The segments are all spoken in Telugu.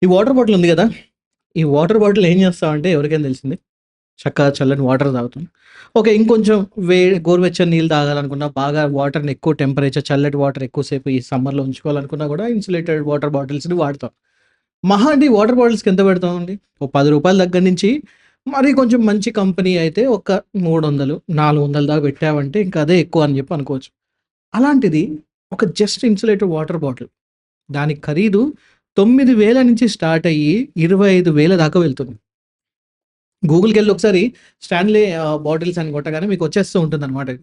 ఈ వాటర్ బాటిల్ ఉంది గదా! ఈ వాటర్ బాటిల్ ఏం చేస్తామంటే ఎవరికైనా తెలిసింది. చక్కగా చల్లని వాటర్ తాగుతాం. ఓకే. ఇంకొంచెం గోరువెచ్చని నీళ్ళు తాగాలనుకున్నా, బాగా వాటర్‌ని ఎక్కువ టెంపరేచర్ చల్లటి వాటర్ ఎక్కువసేపు ఈ సమ్మర్‌లో ఉంచుకోవాలనుకున్నా గూడా ఇన్సులేటెడ్ వాటర్ బాటిల్స్‌ని వాడతాం. మహా అంటే ఈ వాటర్ బాటిల్స్‌కి ఎంత పెడతామండి? ఓ రూ. 10 దగ్గర నుంచి మరీ కొంచెం మంచి కంపెనీ అయితే ఒక 300, 400 దాకా పెట్టామంటే ఇంక అదే ఎక్కువ అని జెప్పి అనుకోవచ్చు. అలాంటిది ఒక జస్ట్ ఇన్సులేటెడ్ వాటర్ బాటిల్. దాని ఖరీదు 9,000 నుంచి స్టార్ట్ అయ్యి 25,000 దాకా వెళ్తుంది. గూగుల్‌కెళ్ళి ఒకసారి స్టాన్లీ బాటిల్స్ అని కొట్టగానే మీకు వచ్చేస్తూ ఉంటుందన్నమాట ఇది.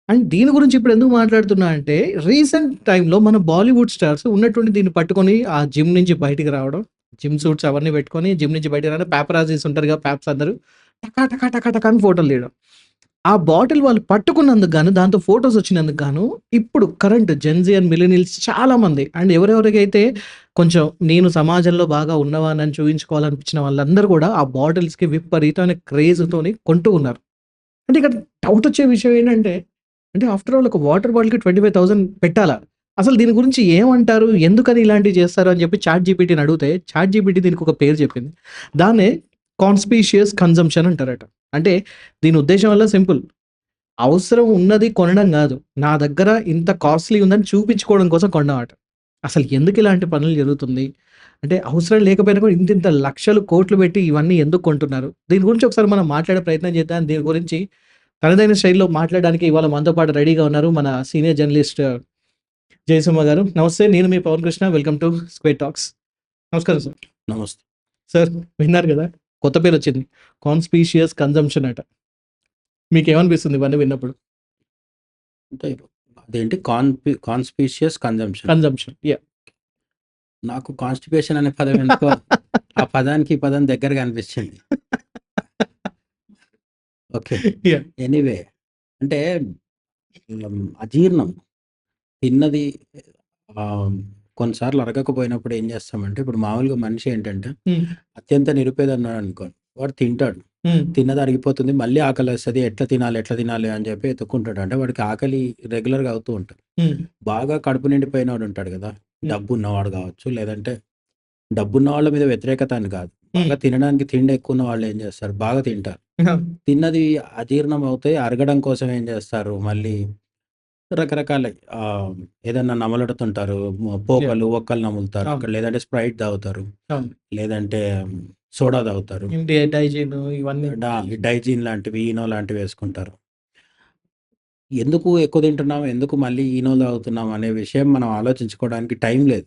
అండ్ దీని గురించి ఇప్పుడు ఎందుకు మాట్లాడుతున్నా అంటే రీసెంట్ టైమ్‌లో మన బాలీవుడ్ స్టార్స్ ఉన్నట్టుండి దీన్ని పట్టుకొని ఆ జిమ్ నుంచి బయటికి రావడం. జిమ్ సూట్స్ అవన్నీ పెట్టుకొని జిమ్ నుంచి బయటికి రావడం పాపరాజీస్ ఉంటారుగా పాప్స్ అందరూ టకా టకా టకా టకా అని ఫోటోలు తీయడం. ఆ బాటిల్ వాళ్ళు పట్టుకున్నందుకు గాను, దాంతో ఫోటోస్ వచ్చినందుకు గాను, ఇప్పుడు కరెంట్ జెన్‌జీ అండ్ మిల్లెనియల్స్ చాలామంది అండ్ ఎవరెవరికైతే కొంచెం నేను సమాజంలో బాగా ఉన్నవాడినని చూయించుకోవాలనిపించిన వాళ్ళందరూ కూడా ఆ బాటిల్స్‌కి విపరీతమైన క్రేజ్‌తోని కొంటూ ఉన్నారు. అంటే ఇక్కడ డౌట్ వచ్చే విషయం ఏంటంటే, అంటే ఆఫ్టర్ ఆల్ ఒక వాటర్ బాటిల్‌కి 25,000 పెట్టాలా? అసలు దీని గురించి ఏమంటారు? ఎందుకని ఇలాంటివి చేస్తారు? అని చెప్పి చాట్ జీపీటీని అడిగితే, చాట్ జీపీటీ దీనికి ఒక పేరు చెప్పింది. దాన్నే కాన్స్పీషియస్ కన్జంప్షన్ అంటారట. అంటే దీని ఉద్దేశ్యం వల్ల సింపుల్. అవసరం ఉన్నది కొనడం గాదు. నా దగ్గర ఇంత కాస్ట్‌లీ ఉందని చూపించుకోవడం కోసం కొనడమట. అసలు ఎందుకు ఇలాంటి పనులు జరుగుతుంది? అంటే అవసరం లేకపోయినా కూడా ఇంతింత లక్షలు, కోట్లు పెట్టి ఇవన్నీ ఎందుకు కొంటున్నారు? దీని గురించి ఒకసారి మనం మాట్లాడే ప్రయత్నం చేద్దాం. దీని గురించి తనదైన శైలిలో మాట్లాడడానికి ఇవాళ మనతో పాటు రెడీగా ఉన్నారు మన సీనియర్ జర్నలిస్ట్ జయసింహ గారు. నమస్తే. నేను మీ Pavan Krishna. Welcome to Square Talks. నమస్కారం సార్. నమస్తే. సార్ విన్నారు గదా! కొత్త పేరొచ్చింది. కాన్స్పీషియస్ కన్జంప్షన్ అట. మీకేమనిపిస్తుంది ఇవన్నీ విన్నప్పుడు? అంటే అదేంటి కాన్స్పీషియస్ కన్జంప్షన్. కన్జంప్షన్. యాహ్! నాకు కాన్‌స్టిపేషన్ అనే పదం ఎందుకో ఆ పదానికి ఈ పదం దగ్గరగా అనిపించింది. ఓకే. యాహ్! ఎనీవే అంటే అజీర్ణం తిన్నది కొన్నిసార్లు అరగకపోయినప్పుడు ఏం చేస్తామంటే, ఇప్పుడు మామూలుగా మనిషి ఏంటంటే హ్మ్. అత్యంత నిరుపేదన్నాడనుకోండి, వాడు తింటాడు. హ్మ్. తిన్నది అరిగిపోతుంది. మళ్ళీ ఆకలేస్తది. ఎట్లా తినాలి అని చెప్పి ఎతుక్కుంటాడు. అంటే వాడికి ఆకలి రెగ్యులర్‌గా అవుతూ ఉంటది. హ్మ్. బాగా కడుపు నిండిపోయినోడు ఉంటాడు కదా! హ్మ్. డబ్బున్నవాడు కావచ్చు, లేదంటే డబ్బున్న వాళ్ళ మీద వ్యతిరేకత అని కాదు. హ్మ్. బాగా తినడానికి తిండి ఎక్కువున్న వాళ్ళు ఏం చేస్తారు, బాగా తింటారు. ఆ! తిన్నది అజీర్ణం అవుతాయి. అరగడం కోసం ఏం చేస్తారు, మళ్ళీ రకరకాల ఏదన్నా నమలడుతుంటారు. యాహ్! పోకలు, ఒక్కలు నములుతారు. అవును. అక్కడ లేదంటే స్ప్రైట్ తాగుతారు. అవును. లేదంటే సోడా తాగుతారు. ఇంటి డైజీను ఇవన్నీ. డైజిన్ లాంటివి, ఈనో లాంటివి వేసుకుంటారు. ఎందుకు ఎక్కువ తింటున్నాం? ఎందుకు మళ్ళీ ఈనో తాగుతున్నాం అనే విషయం మనం ఆలోచించుకోవడానికి టైం లేదు.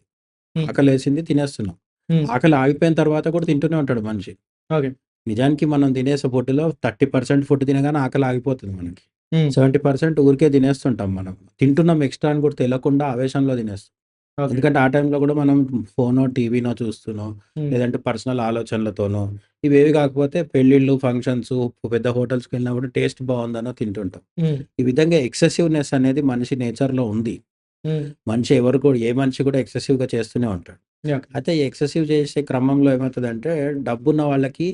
హ్మ్. ఆకలేసింది తినేస్తున్నాం. హ్మ్. ఆకలి ఆగిపోయిన తర్వాత కూడా తింటూనే ఉంటాడు మనిషి. ఓకే. నిజానికి మనం తినేసే ఫుడ్‌లో 30% ఫుడ్ తినగానే ఆకలి ఆగిపోతుంది మనకి. హ్మ్. 70% ఊరికే తినేస్తుంటాం మనం. తింటున్నాం ఎక్స్‌ట్రా అని కూడా తెలవకుండా ఆవేశంలో తినేస్తాం. ఓకే. ఎందుకంటే ఆ టైంలో కూడా మనం ఫోనో, టీవీనో చూస్తూనో, హ్మ్. లేదంటే పర్సనల్ ఆలోచనలతోనో, ఇవేవి కాకపోతే పెళ్ళిళ్ళు, ఫంక్షన్స్, పెద్ద హోటల్స్‌కెళ్ళినప్పుడు టేస్ట్ బావుందనో తింటుంటాం. హ్మ్. ఈ విధంగా ఎక్సెసివ్‌నెస్ అనేది మనిషి నేచర్‌లో ఉంది. హ్మ్. ఏ మనిషి కూడా ఎక్సెసివ్‌గా చేస్తూనే ఉంటాడు. యాహ్! అయితే ఈ ఎక్సెసివ్ చేసే క్రమంలో ఏమవుతదంటే, డబ్బున్న వాళ్ళకి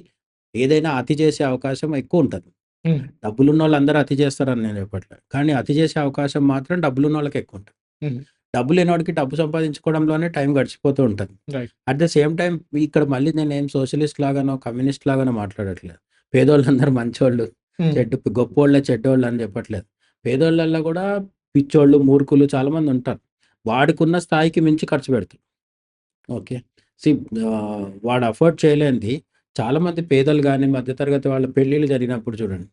ఏదైనా అతి చేసే అవకాశం ఎక్కువుంటది. హ్మ్. డబ్బులున్నోళ్ళందరూ అతి చేస్తారని నేను చెప్పట్లే. కానీ అతి చేసే అవకాశం మాత్రం డబ్బులున్నోళ్ళకి ఎక్కువుంటది. హ్మ్. డబ్బు లేనోడికి డబ్బు సంపాదించుకోవడంలోనే టైం గడిచిపోతూ ఉంటది. Right. At the same time ఇక్కడ మళ్ళీ నేనేం సోషలిస్ట్ లాగానో, కమ్యూనిస్ట్ లాగానో మాట్లాడట్లేదు. పేదోళ్ళందరూ మంచోళ్ళు, హ్మ్. గొప్పోళ్ళే చెడ్డోళ్ళు అని చెప్పట్లేదు. పేదోళ్ళల్లో కూడా పిచ్చోళ్ళు, మూర్ఖులు చాలామందుంటారు. వాడికున్న స్థాయికి మించి ఖర్చు పెడతారు. ఓకే. సీ వాడు అఫోర్డ్ చేయలేనిది చాలామంది పేదలు గాని, మధ్య తరగతి వాళ్ళ పెళ్ళిళ్ళు జరిగినప్పుడు చూడండి.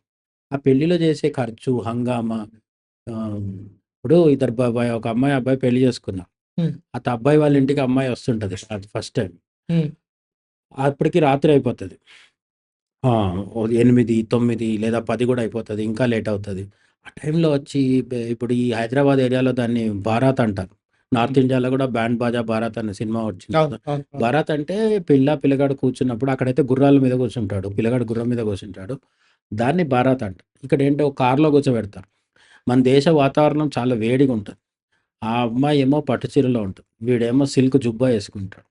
ఆ పెళ్ళిలో చేసే ఖర్చు, హంగామా ఆహ్, ఇప్పుడు ఇద్దరు ఒక అమ్మాయి, అబ్బాయి పెళ్లి చేసుకున్నారు. హ్మ్. అబ్బాయి వాళ్ళ ఇంటికి అమ్మాయి వస్తుంటది. అది ఫస్ట్ టైమ్. హ్మ్. అప్పటికి రాత్రి అయిపోతది. ఆ! ఓ 8, 9 లేదా 10 కూడా అయిపోతది. ఇంకా లేట్ అవుతది. ఆ టైంలో వచ్చి ఇప్పుడు ఈ హైదరాబాద్ ఏరియాలో దాన్ని బారాత్ అంటారు. హ్మ్. నార్త్ ఇండియాలో కూడా బ్యాండ్ బాజా బారాత్ అనే సినిమా వచ్చింది అవును. కదా! అవును. అవును. బారాత్ అంటే పిల్లగాడు కూర్చున్నప్పుడు అక్కడైతే గుర్రాల మీద కూర్చుంటాడు. పిల్లగాడు గుర్రం మీద కూర్చుంటాడు. దాన్ని బారాత్ అంటారు. ఇక్కడేంటో కార్‌లో కూర్చోబెడతారు. మన దేశ వాతావరణం చాలా వేడిగుంటది. ఆ అమ్మాయి ఏమో పట్టు చీరలో ఉంటది. వీడేమో సిల్క్ జుబ్బా యేసుకుంటాడు.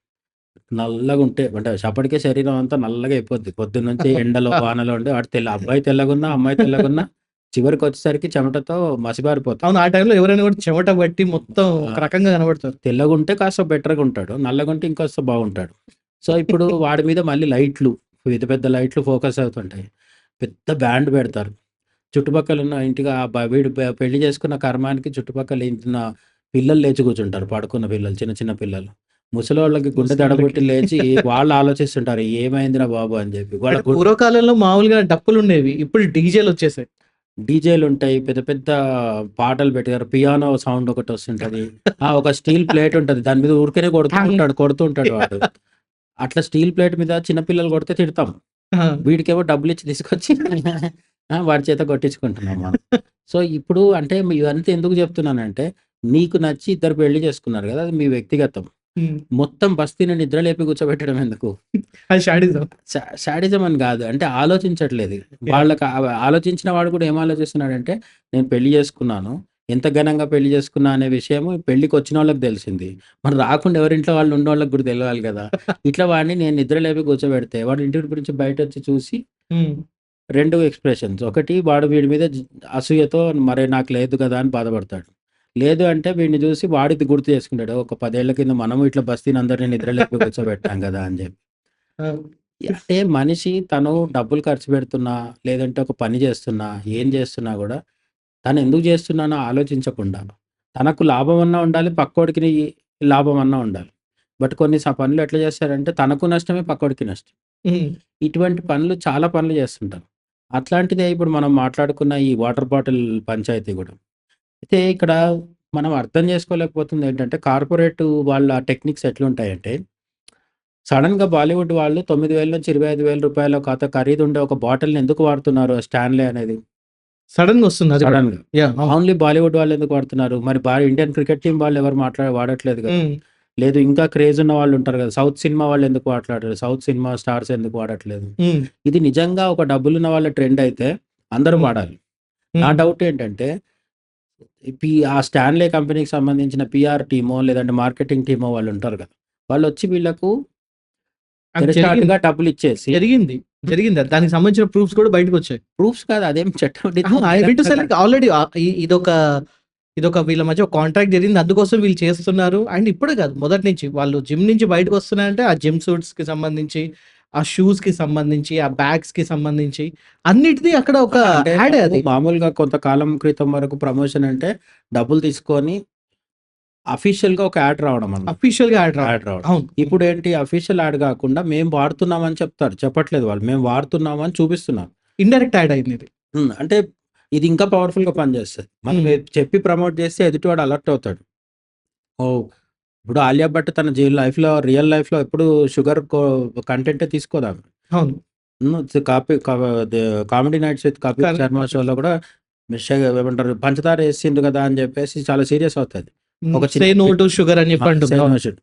నల్లగుంటే అంటే అప్పటికే శరీరం అంతా నల్లగా అయిపోద్ది. పొద్దున్నుంచి ఎండలో, వానలో ఉండి వాడు అబ్బాయి తెల్లగున్నా, అమ్మాయి తెల్లగున్నా చివరికొచ్చేసరికి చెమటతో మసిబారిపోతారు. అవును. ఆ టైంలో ఎవరైనా కూడా చెమట పట్టి మొత్తం ఒక ఆహ్, రకంగా కనపడతారు. తెల్లగుంటే కాస్త బెటర్‌గా ఉంటాడు. నల్లగుంటే ఇంకాస్త బాగుంటాడు. సో, ఇప్పుడు వాడి మీద మళ్ళీ లైట్లు, పెద్ద పెద్ద లైట్లు ఫోకస్ అవుతుంటాయి. పెద్ద బ్యాండ్ పెడతారు. చుట్టుపక్కలున్న ఇంటికి వీడు పెళ్లి చేసుకున్న కర్మానికి చుట్టుపక్కల ఇంటున్న పిల్లలు లేచి కూర్చుంటారు. పడుకున్న పిల్లలు, చిన్న చిన్న పిల్లలు. ముసలోళ్ళకి గుండె దడబుట్టి లేచి వాళ్ళు ఆలోచిస్తుంటారు. ఏమైందిరా బాబు అని చెప్పి. వాళ్ళ అంటే పూర్వకాలంలో మామూలుగా డప్పులుండేవి. ఇప్పుడు డీజేలొచ్చేసాయి. డీజేలుంటాయి. పెద్ద పెద్ద పాటలు పెట్టారు. పియానో సౌండ్ ఒకటొస్తుంటది. ఒక స్టీల్ ప్లేట్ ఉంటది. దాని మీద ఊరికేనే కొడుతూ ఉంటాడు వాడు. అట్లా స్టీల్ ప్లేట్ మీద చిన్న పిల్లలు కొడితే తిడతాం. ఆ! వీడికేమో డబ్బులిచ్చి తీసుకొచ్చి వాడి చేత కొట్టించుకుంటున్నాం మనం. సో, ఇప్పుడు అంటే ఇదంతా ఎందుకు చెప్తున్నానంటే, నీకు నచ్చి ఇద్దరు పెళ్లి చేసుకున్నారు గదా! అది మీ వ్యక్తిగతం. హ్మ్. మొత్తం బస్తీని నిద్ర లేపి కూర్చోబెట్టడం ఎందుకు? అది శాడిజం. శాడిజం అని గాదు. అంటే ఆలోచించట్లేదు. వాళ్ళకి ఆలోచించిన వాడు కూడా ఏం ఆలోచిస్తున్నాడంటే, నేను పెళ్లి చేసుకున్నాను. ఎంత ఘనంగా పెళ్లి చేసుకున్నా అనే విషయము పెళ్ళికొచ్చినోళ్ళకి తెలిసింది. మరి రాకుండా ఎవరింట్లో వాళ్ళు ఉన్నోళ్ళకి కూడా తెలవాలి గదా! ఇట్లా వాడిని నేను నిద్ర లేపి కూర్చోబెడితే, వాడు ఇంటి గురించి బయటొచ్చి చూసి హ్మ్. 2 ఎక్స్‌ప్రెషన్స్. ఒకటి వాడు వీడి మీద అసూయతో మరే నాకు లేదు కదా! అని బాధపడతాడు. లేదు అంటే వీడిని చూసి వాడిది గుర్తు చేసుకుంటాడు. ఒక 10 ఏళ్ల కింద మనము ఇట్లా బస్తీని అందరిని నిద్ర లేపి కూర్చోబెట్టాం కదా! అని చెప్పి. ఆ! అంటే మనిషి తను డబ్బులు ఖర్చు పెడుతున్నా, లేదంటే ఒక పని చేస్తున్నా, ఏం చేస్తున్నా గూడా తను ఎందుకు చేస్తున్నానో ఆలోచించకుండా, తనకు లాభమన్నా ఉండాలి, పక్కోడికి లాభమన్నా ఉండాలి. బట్ కొన్ని పనులు ఎట్లా చేస్తారంటే తనకు నష్టమే, పక్కోడికి నష్టం. హ్మ్. ఇటువంటి పనులు చాలా పనులు చేస్తుంటారు. అట్లాంటిదే ఇప్పుడు మనం మాట్లాడుకున్న ఈ వాటర్ బాటిల్ పంచాయతీ గూడా. అయితే ఇక్కడ మనం అర్థం చేసుకోలేకపోతుంది ఏంటంటే, కార్పొరేట్ వాళ్ళ టెక్నిక్స్ ఎట్లుంటాయంటే, సడెన్‌గా బాలీవుడ్ వాళ్ళు 9,000-25,000 రూపాయల ఖరీదుండే ఒక బాటిల్‌ని ఎందుకు వాడుతున్నారు స్టాన్లే అనేది? సడెన్‌గా వస్తుంది అది కూడా. సడెన్‌గా. యాహ్! అవును. ఓన్లీ బాలీవుడ్ వాళ్ళు ఎందుకు వాడుతున్నారు? మరి ఇండియన్ క్రికెట్ టీమ్ వాళ్ళు ఎవరు వాడట్లేదు కదా! హ్మ్. లేదు ఇంకా క్రేజ్ ఉన్న వాళ్ళు ఉంటారు కదా! సౌత్ సినిమా వాళ్ళు ఎందుకు వాడట్లేదు? సౌత్ సినిమా స్టార్స్ ఎందుకు వాడట్లేదు? హ్మ్. ఇది నిజంగా ఒక డబ్బులున్న వాళ్ళ ట్రెండ్ అయితే అందరూ హ్మ్. వాడాలి. నా హ్మ్. డౌట్ ఏంటంటే ఆ స్టాన్లే కంపెనీకి సంబంధించిన పీఆర్ టీమో, లేదంటే మార్కెటింగ్ టీమో వాళ్ళు ఉంటారు కదా! వాళ్ళొచ్చి వీళ్ళకు అది జరిగింది. తెరచాటుగా డబ్బులిచ్చేసి జరిగింది. జరిగింది. దానికి సంబంధించిన ప్రూఫ్స్ కూడా బయటకొచ్చాయి. ప్రూఫ్స్ కాదు అదేం చట్టం అహా! I mean to say like already ఇదొక వీళ్ళ మధ్య ఒక కాంట్రాక్ట్ జరిగింది. అందుకోసం వీళ్ళు చేస్తున్నారు. అండ్ ఇప్పుడే కాదు మొదటి నుంచి వాళ్ళు జిమ్ నుంచి బయటకొస్తున్నారంటే ఆ జిమ్ సూట్స్‌కి సంబంధించి, ఆ షూస్‌కి సంబంధించి, ఆ బ్యాగ్స్‌కి సంబంధించి అన్నిటిది అక్కడ ఒక అంటే యాడే అది. మామూలుగా కొంతకాలం క్రితం వరకు ప్రమోషన్ అంటే డబ్బులు తీసుకొని అఫీషియల్‌గా ఒక యాడ్ రావడం అన్నమాట. అఫీషియల్‌గా యాడ్ యాడ్ రావడం. రావడం. అవును. ఇప్పుడేంటి అఫీషియల్ యాడ్ గాకుండా మేము వాడుతున్నామని చెప్తారు. చెప్పట్లేదు వాళ్ళు. మేము వాడుతున్నామని చూపిస్తున్నారు. ఇండైరెక్ట్ యాడ్ అయింది ఇది. అంటే ఇది ఇంకా పవర్‌ఫుల్‌గా పనిచేస్తది. మనం హ్మ్. చెప్పి ప్రమోట్ చేస్తే ఎదుటివాడు అలర్ట్ అవుతాడు. ఓహ్! ఇప్పుడు 'ఆలియా భట్' తన రియల్ లైఫ్‌లో ఎప్పుడు షుగర్ కంటెంటే తీసుకోదామె. అవును. హ్మ్. కాపీ క they 'comedy nights with Kapil correct. Sharma' షోలో కూడా ఏమంటారు పంచదార ఏసిండు కదా! అని చెప్పేసి చాలా సీరియస్ అవుతది. హ్మ్. ఒక సే చిన్న నో బిట్ టు షుగర్ అని చెప్పి అంటుంది. అవును. సేనోషుడ్.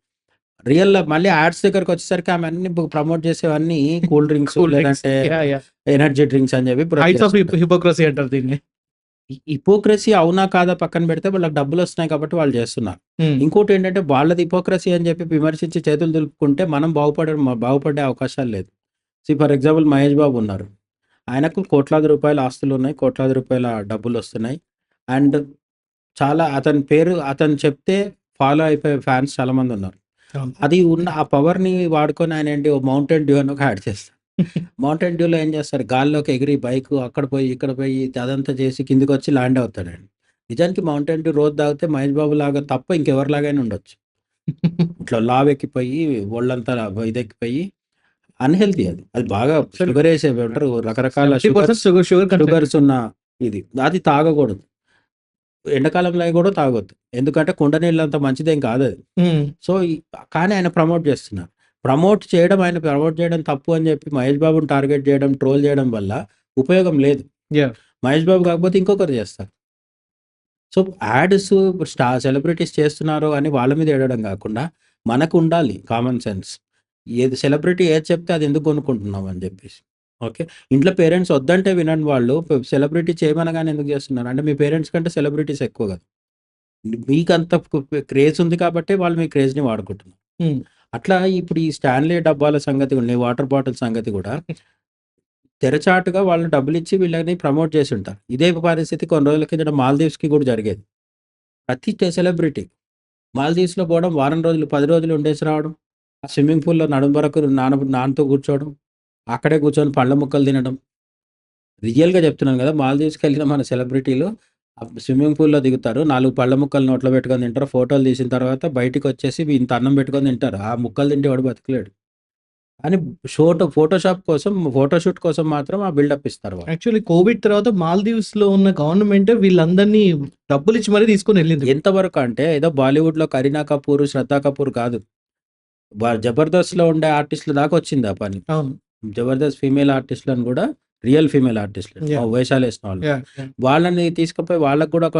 మళ్ళీ యాడ్స్ దగ్గరకొచ్చేసరికి ఆమె అన్ని ప్రమోట్ చేసేవన్నీ కూల్ డ్రింక్స్ కూల్ డ్రింక్స్. లేదంటే యాహ్! యాహ్! ఎనర్జీ డ్రింక్స్ అని చెప్పి హైట్స్ ఆఫ్ చేస్తుంటారు. హిపోక్రసీ అంటారు దీన్ని. హిపోక్రసీ అవునా కాదా పక్కన పెడితే వాళ్ళకి డబ్బులొస్తున్నాయి కాబట్టి వాళ్ళు చేస్తున్నారు. హ్మ్. ఇంకోటేంటంటే వాళ్ళది హిపోక్రసీ అని చెప్పి విమర్శించి చేతులు దులుపుకుంటే మనం బాగుపడే అవకాశాలు లేదు. ఫర్ ఎగ్జాంపుల్ 'మహేష్ బాబు' ఉన్నారు. ఆయనకు కోట్లాది రూపాయల ఆస్తులున్నాయి. కోట్లాది రూపాయల డబ్బులొస్తున్నాయి. అండ్ చాలా అతను చెప్తే ఫాలో అయిపోయే ఫ్యాన్స్ చాలా మందున్నారు. అవును. అది ఉన్న ఆ పవర్‌ని వాడుకొని ఆయనేంటి ఓ 'మౌంటైన్ డ్యూ' అని ఒక యాడ్ చేస్తాడు. 'మౌంటైన్ డ్యూలో' ఏం చేస్తారు గాల్లోకి ఎగిరి బైకు అక్కడ పోయి, ఇక్కడ పోయి అదంతా చేసి కిందకొచ్చి ల్యాండ్ అవుతాడండి. నిజానికి 'మౌంటైన్ డ్యూ' రోజు తాగితే 'మహేష్ బాబు' లాగా తప్ప ఇంకెవరిలాగైనా ఉండొచ్చు. ఇట్లా లావెక్కిపోయి ఒళ్ళంతా ఇదెక్కిపోయి అన్‌హెల్తీ అది. అది బాగా అసలు షుగరేసి ఉంటారు రకరకాల 70% షుగర్ కంటెంట్. షుగర్స్ ఉన్న ఇది. అది తాగకూడదు. ఎండాకాలంలో అయి కూడా తాగొద్దు. ఎందుకంటే కుండ నీళ్ళంత మంచిదేం కాదది. హ్మ్. సో, కానీ ఆయన ప్రమోట్ చేస్తున్నారు. ఆయన ప్రమోట్ చేయడం తప్పు అని చెప్పి మహేష్ బాబుని టార్గెట్ చేయడం, ట్రోల్ చేయడం వల్ల ఉపయోగం లేదు. యాహ్! మహేష్ బాబు కాకపోతే ఇంకొకరు చేస్తారు. సో, యాడ్స్ సెలబ్రిటీస్ చేస్తున్నారు అని వాళ్ళ మీద ఏడవడం కాకుండా, మనకుండాలి కామన్ సెన్స్. సెలబ్రిటీ ఏది చెప్తే అది ఎందుకు కొనుక్కుంటున్నాం అని చెప్పేసి. ఓకే. ఇంట్లో పేరెంట్స్ వద్దంటే వినని వాళ్ళు సెలబ్రిటీ చేయమనగానే ఎందుకు చేస్తున్నారు? అంటే మీ పేరెంట్స్ కంటే సెలబ్రిటీస్ ఎక్కువ కదా! మీకంత క్రేజ్ ఉంది కాబట్టే వాళ్ళు మీ క్రేజ్‌ని వాడుకుంటున్నారు. హ్మ్. అట్లా ఇప్పుడు ఈ స్టాన్లీ డబ్బాల సంగతి కూడా, ఈ వాటర్ బాటిల్ సంగతి కూడా తెరచాటుగా వాళ్ళు డబ్బులిచ్చి వీళ్ళని ప్రమోట్ చేసుంటారు. ఇదే పరిస్థితి కొన్ని రోజుల కిందట మాల్దీవ్స్‌కి కూడా జరిగేది. ప్రతి సెలబ్రిటీ మాల్దీవ్స్‌లో పోవడం, వారం రోజులు, 10 రోజులు ఉండేసి రావడం. ఆ స్విమ్మింగ్ పూల్‌లో నడుము వరకు నాన్నతో కూర్చోవడం, అక్కడే కూర్చొని పళ్ళ ముక్కలు తినడం. రియల్‌గా చెప్తున్నాను కదా! మాల్దీవ్స్‌కెళ్ళిన మన సెలబ్రిటీలు స్విమ్మింగ్ పూల్‌లో దిగుతారు. 4 పళ్ళ ముక్కలు నోట్లో పెట్టుకొని తింటారు. ఫోటోలు తీసిన తర్వాత బయటికొచ్చేసి ఇంత అన్నం పెట్టుకొని తింటారు. ఆ ముక్కలు తింటే ఎవడు బతకలేడు. కానీ ఫోటోషాప్ కోసం, ఫోటోషూట్ కోసం మాత్రం ఆ బిల్డప్ ఇస్తారు వాళ్ళు. యాక్చువల్లీ కోవిడ్ తర్వాత మాల్దీవ్స్‌లో ఉన్న గవర్నమెంట్ వీళ్ళందరినీ డబ్బులిచ్చి మరీ తీసుకొనెళ్ళింది. ఎంతవరకు అంటే ఏదో బాలీవుడ్‌లో కరీనా కపూర్, శ్రద్ధా కపూర్ కాదు. 'జబర్దస్త్‌లో' ఉండే ఆర్టిస్ట్‌ల దాకా వచ్చింది ఆ పని. అవును. 'జబర్దస్త్' ఫీమేల్ ఆర్టిస్ట్‌లను కూడా రియల్ ఫీమేల్ ఆర్టిస్ట్‌లు యాహ్! వేషాలేసిన వాళ్ళు. యాహ్! వాళ్ళని తీసుకుపోయి వాళ్ళకి కూడా ఒక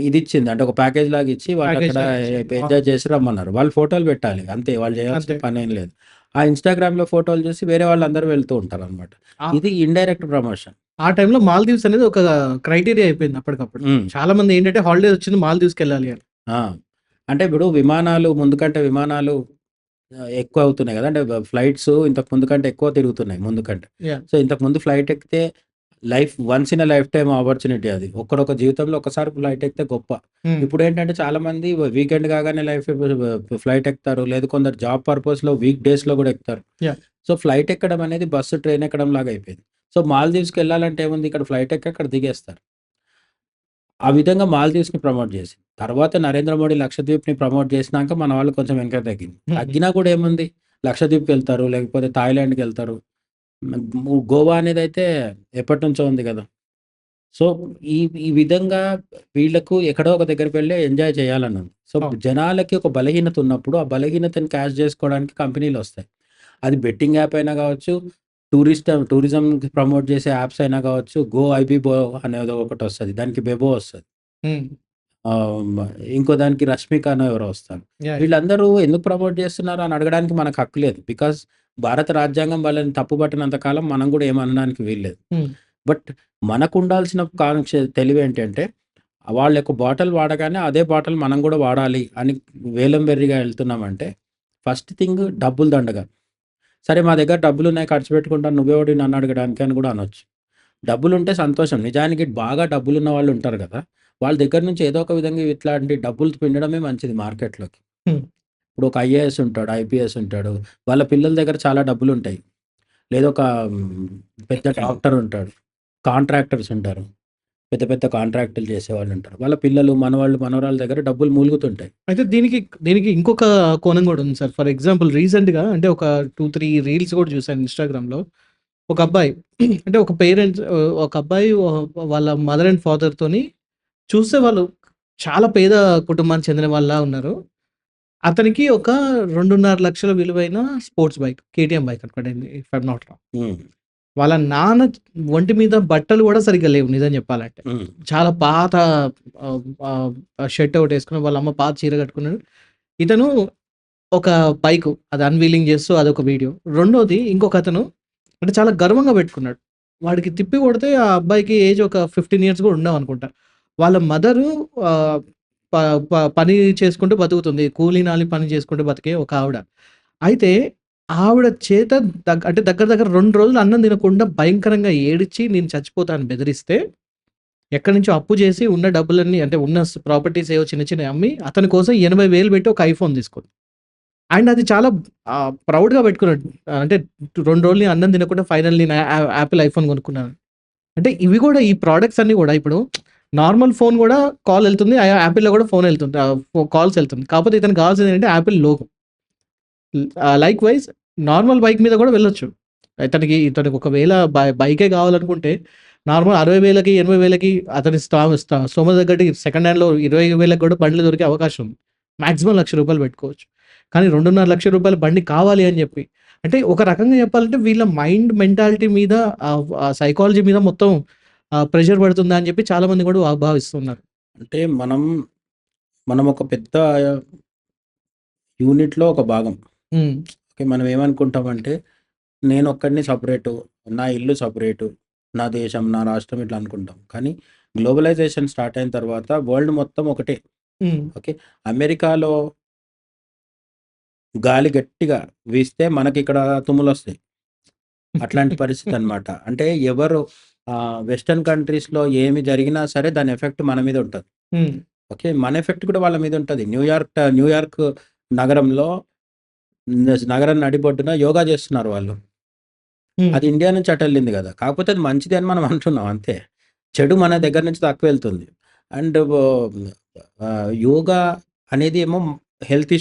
ఇదిచ్చింది. అంటే ఒక ప్యాకేజ్ లాగా ఇచ్చి ప్యాకేజ్ వాళ్ళక్కడ లాగా ఇచ్చారు. ఎంజాయ్ చేసి రమ్మన్నారు. వాళ్ళు ఫోటోలు పెట్టాలి. అంతే వాళ్ళు చేయాల్సిన అంతే. పనేం లేదు. ఆ ఇన్‌స్టాగ్రామ్‌లో ఫోటోలు చూసి వేరే వాళ్ళందరూ వెళ్తూ ఉంటారనమాట. ఆ ఇది ఇండైరెక్ట్ ప్రమోషన్. ఆ టైంలో మాల్దీవ్స్ అనేది ఒక క్రైటీరియా అయిపోయింది అప్పటికప్పుడు. హ్మ్. చాలా మంది ఏంటంటే హాలిడేస్ వచ్చింది మాల్దీవ్స్‌కెళ్ళాలి అని. ఆ! అంటే ఇప్పుడు విమానాలు ముందు కంటే విమానాలు ఎక్కువ అవుతున్నాయి గదా! అంటే ఫ్లైట్స్ ఇంతకు ముందు కంటే ఎక్కువ తిరుగుతున్నాయి ముందు కంటే. యాహ్! సో, ఇంతకుముందు ఫ్లైట్ ఎక్కితే once in a life time opportunity అది. ఒక్కడొక జీవితంలో ఒక్కసారి ఫ్లైట్ ఎక్కితే గొప్ప. హ్మ్. ఇప్పుడేంటంటే చాలామంది వీకెండ్ కాగానే ఫ్లైట్ ఎక్కుతారు. లేదు కొందరు జాబ్ పర్పస్‌లో వీక్ డేస్‌లో గూడా ఎక్కుతారు. యాహ్! సో, ఫ్లైట్ ఎక్కడం అనేది బస్సు, ట్రైన్ ఎక్కడం లాగా అయిపోయింది. సో, మాల్దీవ్స్‌కెళ్ళాలంటే ఏముంది ఇక్కడ ఫ్లైట్ ఎక్కి అక్కడ దిగేస్తారు. ఆ విధంగా మాల్దీవ్స్‌ని ప్రమోట్ జేసింది. తర్వాత నరేంద్ర మోడీ లక్షద్వీప్‌ని ప్రమోట్ జేసినాక మన వాళ్ళు కొంచెం వెనక్కి తగ్గింది. తగ్గినా కూడా ఏముంది లక్షద్వీప్‌కెళ్తారు, లేకపోతే థాయిలాండ్‌కెళ్తారు. గోవా అనేదైతే ఎప్పటినుంచో ఉంది గదా! సో, ఈ ఈ విధంగా వీళ్ళకు ఎక్కడో ఒక దగ్గరికి వెళ్లి ఎంజాయ్ చేయాలనుంది. సో, అవును. జనాలకి ఒక బలహీనత ఉన్నప్పుడు, ఆ బలహీనతను క్యాష్ జేసుకోవడానికి కంపెనీలొస్తాయి. అది బెట్టింగ్ యాప్ అయినా గావచ్చు, టూరిజంకి ప్రమోట్ చేసే యాప్స్ అయినా గావచ్చు, గో ఐబీబో అనేది ఒకటొస్తది. దానికి బెబో వస్తది. హ్మ్. ఆహ్, మ ఇంకో దానికి 'రష్మికనో' ఎవరో వస్తారు. యాహ్! వీళ్ళందరూ ఎందుకు ప్రమోట్ చేస్తున్నారు అని అడగడానికి మనకు హక్కు లేదు. బికాజ్ భారత రాజ్యాంగం వాళ్ళని తప్పుపట్టినంత కాలం మనం కూడా ఏమనడానికి వీల్లేదు. హ్మ్. బట్ మనకుండాల్సిన తెలివేంటంటే వాళ్ళ యొక్క బాటిల్ వాడగానే అదే బాటిల్ మనం కూడా వాడాలి అని వేలం వెర్రిగా వెళ్తున్నామంటే ఫస్ట్ థింగ్ డబ్బులు దండగ. సరే మా దగ్గర డబ్బులున్నాయి ఖర్చు పెట్టుకుంటాను నువ్వెవడివి నన్ను అడగడానికి అని కూడా అనొచ్చు. డబ్బులుంటే సంతోషం. నిజానికి బాగా డబ్బులున్న వాళ్ళు ఉంటారు గదా! వాళ్ళ దగ్గర నుంచి ఏదో ఒక విధంగా ఇట్లాంటి డబ్బులు పిండడమే మంచిది మార్కెట్‌లోకి. హ్మ్. ఇప్పుడు ఒక ఐఏఎస్ ఉంటాడు, ఐపీఎస్ ఉంటాడు. వాళ్ళ పిల్లల దగ్గర చాలా డబ్బులుంటాయి. లేదా ఒక హ్మ్, పెద్ద డాక్టర్ ఉంటాడు. కాంట్రాక్టర్స్ ఉంటారు. పెద్ద పెద్ద కాంట్రాక్టులు చేసేవాళ్ళుంటారు. వాళ్ళ పిల్లలు, మనవాళ్ళు, మనవరాళ్ళ దగ్గర డబ్బులు మూలుగుతుంటాయి. అయితే దీనికి ఇంకొక కోణం గూడా ఉంది సార్. ఫర్ ఎగ్జాంపుల్ రీసెంట్‌గా అంటే ఒక 2, 3 రీల్స్ గూడా చూసాను ఇన్‌స్టాగ్రామ్‌లో. ఒక అబ్బాయి అంటే ఒక పేరెంట్స్ ఒక అబ్బాయి వాళ్ళ మదర్ అండ్ ఫాదర్‌తోని చూస్తే వాళ్ళు చాలా పేద కుటుంబానికి చెందిన వాళ్ళలా ఉన్నారు. అతనికి ఒక 2.5 లక్షల విలువైన స్పోర్ట్స్ బైక్. కేటీఎం బైక్ అనుకోండి ఇఫ్ ఐయామ్ నాట్ రాంగ్. హ్మ్. వాళ్ళ నాన్న ఒంటి మీద బట్టలు గూడా సరిగ్గా లేవు నిజం జెప్పాలంటే. హ్మ్. చాలా పాత ఆహ్, ఆహ్, షర్ట్ ఒకటేసుకున్నాడు. వాళ్ళ అమ్మ పాత చీర కట్టుకున్నాడు. ఇతను ఒక బైకు అది అన్‌వీలింగ్ చేస్తూ అదొక వీడియో. రెండోది ఇంకొకతను అంటే చాలా గర్వంగా పెట్టుకున్నాడు. వాడికి తిప్పి కొడితే ఆ అబ్బాయికి ఏజ్ ఒక 15 ఇయర్స్ కూడా ఉండవనుకుంటా. వాళ్ళ మదరు ఆహ్, ప ప పని చేసుకుంటూ బతుకుతుంది. కూలీ నాలి పని చేసుకుంటూ బతికే ఒక ఆవిడ. అయితే ఆవిడ చేత అంటే దగ్గర దగ్గర 2 రోజులు అన్నం తినకుండా భయంకరంగా ఏడిచి నేను చచ్చిపోతా అని బెదిరిస్తే ఎక్కడి నుంచో అప్పు చేసి ఉన్న డబ్బులన్నీ అంటే ఉన్న ప్రాపర్టీస్ ఏవో చిన్న చిన్నయి అమ్మి అతని కోసం 80,000 పెట్టి ఒక ఐఫోన్ తీసుకుంది. అండ్ అది చాలా ప్రౌడ్‌గా పెట్టుకున్నాడు. అంటే 2 రోజులు నేను అన్నం తినకుండా ఫైనల్లీ నేను యాపిల్ ఐఫోన్ కొనుక్కున్నాను. అంటే ఇవి గూడా ఈ ప్రొడక్ట్స్ అన్నీ గూడా ఇప్పుడు నార్మల్ ఫోన్ గూడా కాల్ ఎళ్తుంది. యాపిల్‌లో గూడా ఫోన్ ఎళ్తుంది. కాల్స్ ఎళ్తుంది. కాకపోతే ఇతనికి కావాల్సింది ఏంటంటే Apple logo. Likewise normal bike మీద గూడా వెళ్ళొచ్చు. ఇతనికి ఒకవేళ బైకే కావాలనుకుంటే నార్మల్ 60,000కి, 80,000కి అతని స్తోమత తగ్గట్టు సెకండ్ హ్యాండ్‌లో 20,000కి కూడా బండ్లు దొరికే అవకాశం ఉంది. మాక్సిమం రూ. 1,00,000 పెట్టుకోవచ్చు. కానీ రూ. 2.5 లక్షల బండి కావాలి అని జెప్పి అంటే ఒక రకంగా చెప్పాలంటే వీళ్ళ మైండ్ మెంటాలిటీ మీద సైకాలజీ మీద మొత్తం ప్రెషర్ పడుతుందా అని జెప్పి చాలామంది గూడా భావిస్తున్నారు. అంటే మనం ఒక పెద్ద యూనిట్‌లో ఒక భాగం. హ్మ్. ఓకే. మనం ఏమనుకుంటామంటే నేనొక్కడిని సెపరేటు, నా ఇల్లు సెపరేటు, నా దేశం, నా రాష్ట్రం ఇట్లా అనుకుంటాం. కానీ గ్లోబలైజేషన్ స్టార్ట్ అయిన తర్వాత వరల్డ్ మొత్తం ఒకటే. హ్మ్. ఓకే. అమెరికాలో గాలి గట్టిగా వీస్తే మనకిక్కడ తుమ్ములొస్తాయి. అట్లాంటి పరిస్థితనమాట. అంటే ఎవరు వెస్టర్న్ కంట్రీస్‌లో ఏమి జరిగినా సరే దాని ఎఫెక్ట్ మన మీద ఉంటది. హ్మ్. ఓకే. మన ఎఫెక్ట్ కూడా వాళ్ళ మీద ఉంటది. న్యూయార్క్ నగరంలో నగరం నడిబొడ్డున యోగా చేస్తున్నారు వాళ్ళు. హ్మ్. అది ఇండియా నుంచి అటెళ్ళింది కదా! కాకపోతే అది మంచిది అని మనం అంటున్నాం అంతే. చెడు మన దగ్గర నుంచి తక్కువెళ్తుంది. అండ్ యోగా అనేది ఏమో హెల్త్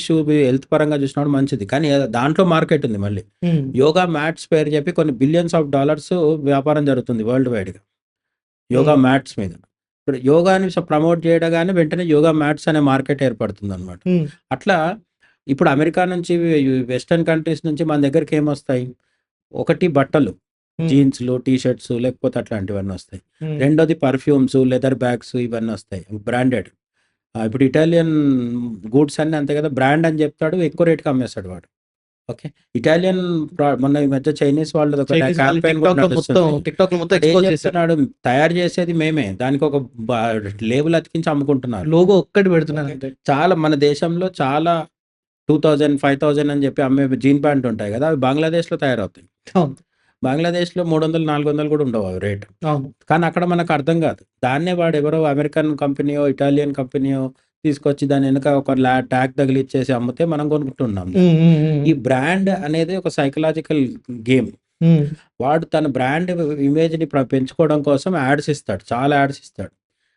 పరంగా చూసినప్పుడు మంచిది. కానీ దాంట్లో మార్కెట్ ఉంది మళ్ళీ. హ్మ్. యోగా మ్యాట్స్ పేరు చెప్పి కొన్ని బిలియన్స్ ఆఫ్ డాలర్స్ వ్యాపారం జరుగుతుంది వరల్డ్ వైడ్‌గా. యోగా హ్మ్. మ్యాట్స్ మీద. ఇప్పుడు యోగాని ప్రమోట్ చేయడగానే వెంటనే యోగా మ్యాట్స్ అనే మార్కెట్ ఏర్పడుతుందనమాట. హ్మ్. అట్లా ఇప్పుడు అమెరికా నుంచి వెస్టర్న్ కంట్రీస్ నుంచి మన దగ్గరికి ఏమొస్తాయి? ఒకటి బట్టలు. హ్మ్. జీన్స్‌లు, టీ షర్ట్స్ లేకపోతే అట్లాంటివన్నీ వస్తాయి. హ్మ్. రెండోది పర్ఫ్యూమ్స్, లెదర్ బ్యాగ్స్ ఇవన్నీ వస్తాయి. బ్రాండెడ్. ఇప్పుడు ఇటాలియన్ గూడ్స్ అన్నీ అంతే కదా! బ్రాండ్ అని చెప్తాడు. ఎక్కువ రేట్‌కి అమ్మేస్తాడు వాడు. ఓకే. ఇటాలియన్ మొన్న ఈ మధ్య చైనీస్ వాళ్ళది ఒక చైనీస్ వాళ్ళు క్యాంపెయిన్ కూడా నడుస్తుంది. టిక్‌టాక్‌లో మొత్తం వాడేం ఎక్స్‌పోజ్ చేశారు. చెప్తున్నాడు? తయారు చేసేది మేమే. దానికి ఒక బ లేబుల్ అతికించి అమ్ముకుంటున్నారు. లోగో ఒక్కటి పెడుతున్నారు అంతే. చాలా మన దేశంలో చాలా 2000, 5000 అని చెప్పి అమ్మే జీన్ ప్యాంట్ ఉంటాయి కదా! అవి బంగ్లాదేశ్‌లో తయారవుతాయి. అవును. బంగ్లాదేశ్‌లో 300, 400 కూడా ఉండవు అవి రేట్. అవును. కానీ అక్కడ మనకు అర్థం కాదు. దాన్నే వాడెవరో అమెరికన్ కంపెనీయో, ఇటాలియన్ కంపెనీయో తీసుకొచ్చి దాని వెనక ఒక ట్యాగ్ తగిలిచ్చేసి అమ్మితే మనం కొనుక్కుంటున్నాం దాన్ని. హ్మ్. హ్మ్. హ్మ్. ఈ బ్రాండ్ అనేది ఒక సైకలాజికల్ గేమ్. హ్మ్. వాడు తన బ్రాండ్ ఇమేజ్‌ని పెంచుకోవడం కోసం యాడ్స్ ఇస్తాడు. చాలా యాడ్స్ ఇస్తాడు.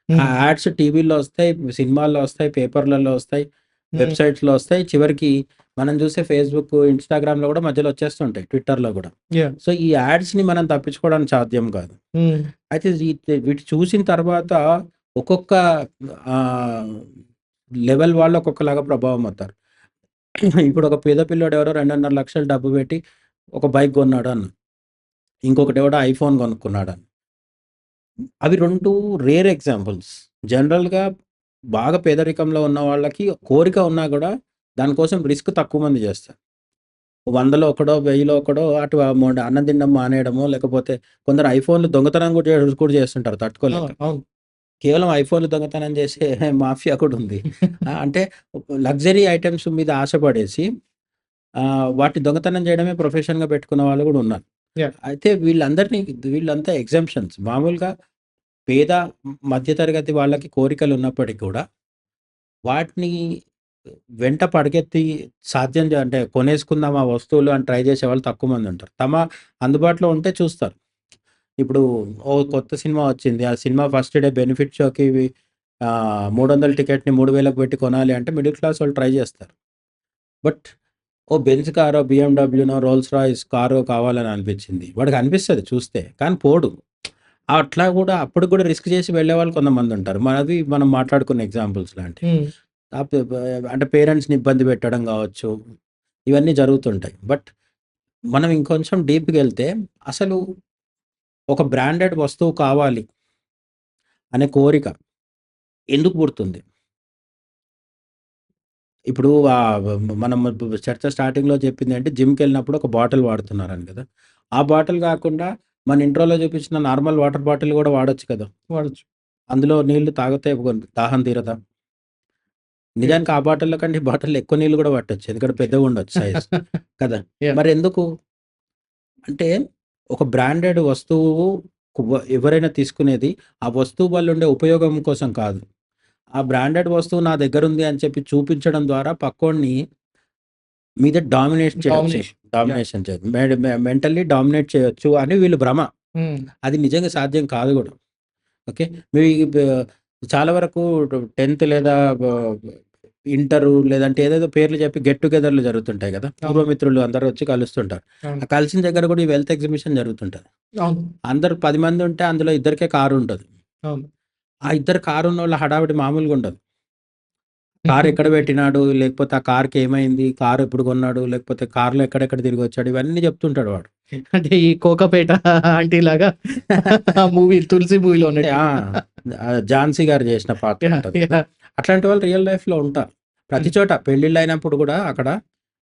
ఆ హ్మ్. యాడ్స్ టీవీలో వస్తాయి, సినిమాల్లో వస్తాయి, పేపర్‌లలో వస్తాయి, హ్మ్. వెబ్‌సైట్స్‌లో వస్తాయి. చివరికి మనం చూసే ఫేస్‌బుక్, ఇన్‌స్టాగ్రామ్‌లో కూడా మధ్యలో వచ్చేస్తుంటాయి. ట్విట్టర్‌లో కూడా. యాహ్! సో, ఈ యాడ్స్‌ని మనం తప్పించుకోవడానికి సాధ్యం కాదు. హ్మ్. అయితే వీటి చూసిన తర్వాత ఒక్కొక్క ఆహ్, లెవెల్ వాళ్ళు ఒక్కొక్కలాగా ప్రభావం అవుతారు. ఇప్పుడు ఒక పేద పిల్లోడు ఎవరో 2,500,000 డబ్బు పెట్టి ఒక బైక్ కొన్నాడు అన్న. ఇంకొకటెవడో ఐఫోన్ కొనుక్కున్నాడని. అవి 2 రేర్ ఎగ్జాంపుల్స్. జనరల్‌గా బాగా పేదరికంలో ఉన్న వాళ్ళకి కోరిక ఉన్నా గూడా దానికోసం రిస్క్ తక్కువ మంది చేస్తారు. 100లో ఒకడో, 1000లో ఒకడో అటు అన్నం తినడం మానేయడమో, లేకపోతే కొందరు ఐఫోన్‌లు దొంగతనం కూడా చేస్తుంటారు ఆ! తట్టుకోలేక. అవును. కేవలం ఐఫోన్‌లు దొంగతనం చేసే మాఫియా కూడా ఉంది. అంటే లగ్జరీ ఐటెమ్స్ మీద ఆశపడేసి వాటిని దొంగతనం చేయడమే ప్రొఫెషన్‌గా పెట్టుకున్న వాళ్ళు కూడా ఉన్నారు. యాహ్! అయితే వీళ్ళంతా ఎగ్జంప్షన్స్. మామూలుగా పేద, మధ్య తరగతి వాళ్ళకి కోరికలున్నప్పటికి కూడా, వాటిని వెంట పడగెత్తి సాధ్యం అంటే కొనేసుకుందాం ఆ వస్తువులు అని ట్రై చేసేవాళ్ళు తక్కువ మందుంటారు. అందుబాటులో ఉంటే చూస్తారు. ఇప్పుడు ఓ కొత్త సినిమా వచ్చింది. ఆ సినిమా ఫస్ట్ డే బెనిఫిట్ షోకి 300 టికెట్‌ని 3000కి పెట్టి కొనాలి అంటే మిడిల్ క్లాస్ వాళ్ళు ట్రై చేస్తారు. బట్ ఓ బెంజ్ కారో, బీఎండబ్ల్యూనో, రోల్స్ రాయ్స్ కారో కావాలని అనిపించింది. వాడికి అనిపిస్తది చూస్తే. కానీ పోడు. అట్లా గూడా అప్పటికి గూడా రిస్క్ చేసి వెళ్ళేవాళ్ళు కొంతమందుంటారు. మనం మాట్లాడుకున్న ఎగ్జాంపుల్స్ లాంటివి. హ్మ్. ఆప్ బ అంటే పేరెంట్స్‌ని ఇబ్బంది పెట్టడం గావచ్చు, ఇవన్నీ జరుగుతుంటాయి. బట్ మనం ఇంకొంచెం డీప్‌గెళ్తే అసలు ఒక బ్రాండెడ్ వస్తువు కావాలి అనే కోరిక ఎందుకు పుడుతుంది? ఇప్పుడు మనం చర్చ స్టార్టింగ్‌లో చెప్పిందేంటి జిమ్‌కెళ్ళినప్పుడు ఒక బాటిల్ వాడుతున్నారని గదా! ఆ బాటిల్ గాకుండా మన ఇంట్రోలో చూపించిన నార్మల్ వాటర్ బాటిల్ గూడా వాడొచ్చు కదా! వాడొచ్చు. అందులో నీళ్లు తాగితే దాహం తీరదా? యాహ్! నిజానికి ఆ బాటిల్‌లో కంటే ఈ బాటిల్‌లో ఎక్కువ నీళ్ళు గూడా పట్టొచ్చు. ఎందుకంటే పెద్దగుండొచ్చు సైజ్. కదా! యాహ్! మరెందుకు? అంటే ఒక బ్రాండెడ్ వస్తువు ఎవరైనా తీసుకునేది ఆ వస్తువు వల్ల ఉండే ఉపయోగం కోసం కాదు. ఆ బ్రాండెడ్ వస్తువు నా దగ్గరుంది అని చెప్పి చూపించడం ద్వారా పక్కోడిని మీద డామినేట్ చేయొచ్చు. డామినేషన్. యాహ్! డామినేషన్ చేయొచ్చు. మెంటల్లీ డామినేట్ చేయొచ్చు అని వీళ్ళు భ్రమ. హ్మ్. అది నిజంగా సాధ్యం కాదు గూడా. ఓకే. మీ చాలా వరకు 10థ్ లేదా ఇంటరు లేదంటే ఏదేదో పేర్లు చెప్పి గెట్ టుగెదర్‌లు జరుగుతుంటాయి గదా! అవును. పూర్వమిత్రులు అందరూ వచ్చి కలుస్తుంటారు. అవును. ఆ కలిసిన దగ్గర కూడా ఈ వెల్త్ ఎగ్జిబిషన్ జరుగుతుంటది. అవును. అందరూ 10 మంది ఉంటే అందులో ఇద్దరికే కారు ఉంటది. అవును. ఆ ఇద్దరు కారున్నోళ్ళ హడావిడి మామూలుగా ఉండదు. కారు ఎక్కడ పెట్టినాడు? లేకపోతే ఆ కార్‌కి ఏమైంది? కారు ఎప్పుడు కొన్నాడు? లేకపోతే కార్‌లో ఎక్కడెక్కడ తిరిగొచ్చాడు? ఇవన్నీ చెప్తుంటాడు వాడు. అంటే ఈ కోకాపేట ఆంటీలాగా ఆ మూవీ 'తులసి' మూవీలో అంటే ఉన్నట్టు. ఝాన్సీ గారు చేసిన పాత్ర యాహ్! ఉంటది కదా! యాహ్! అట్లాంటి వాళ్ళు రియల్ లైఫ్‌లో ఉంటారు. ప్రతి హ్మ్. చోట పెళ్ళిళ్ళైనప్పుడు గూడా అక్కడ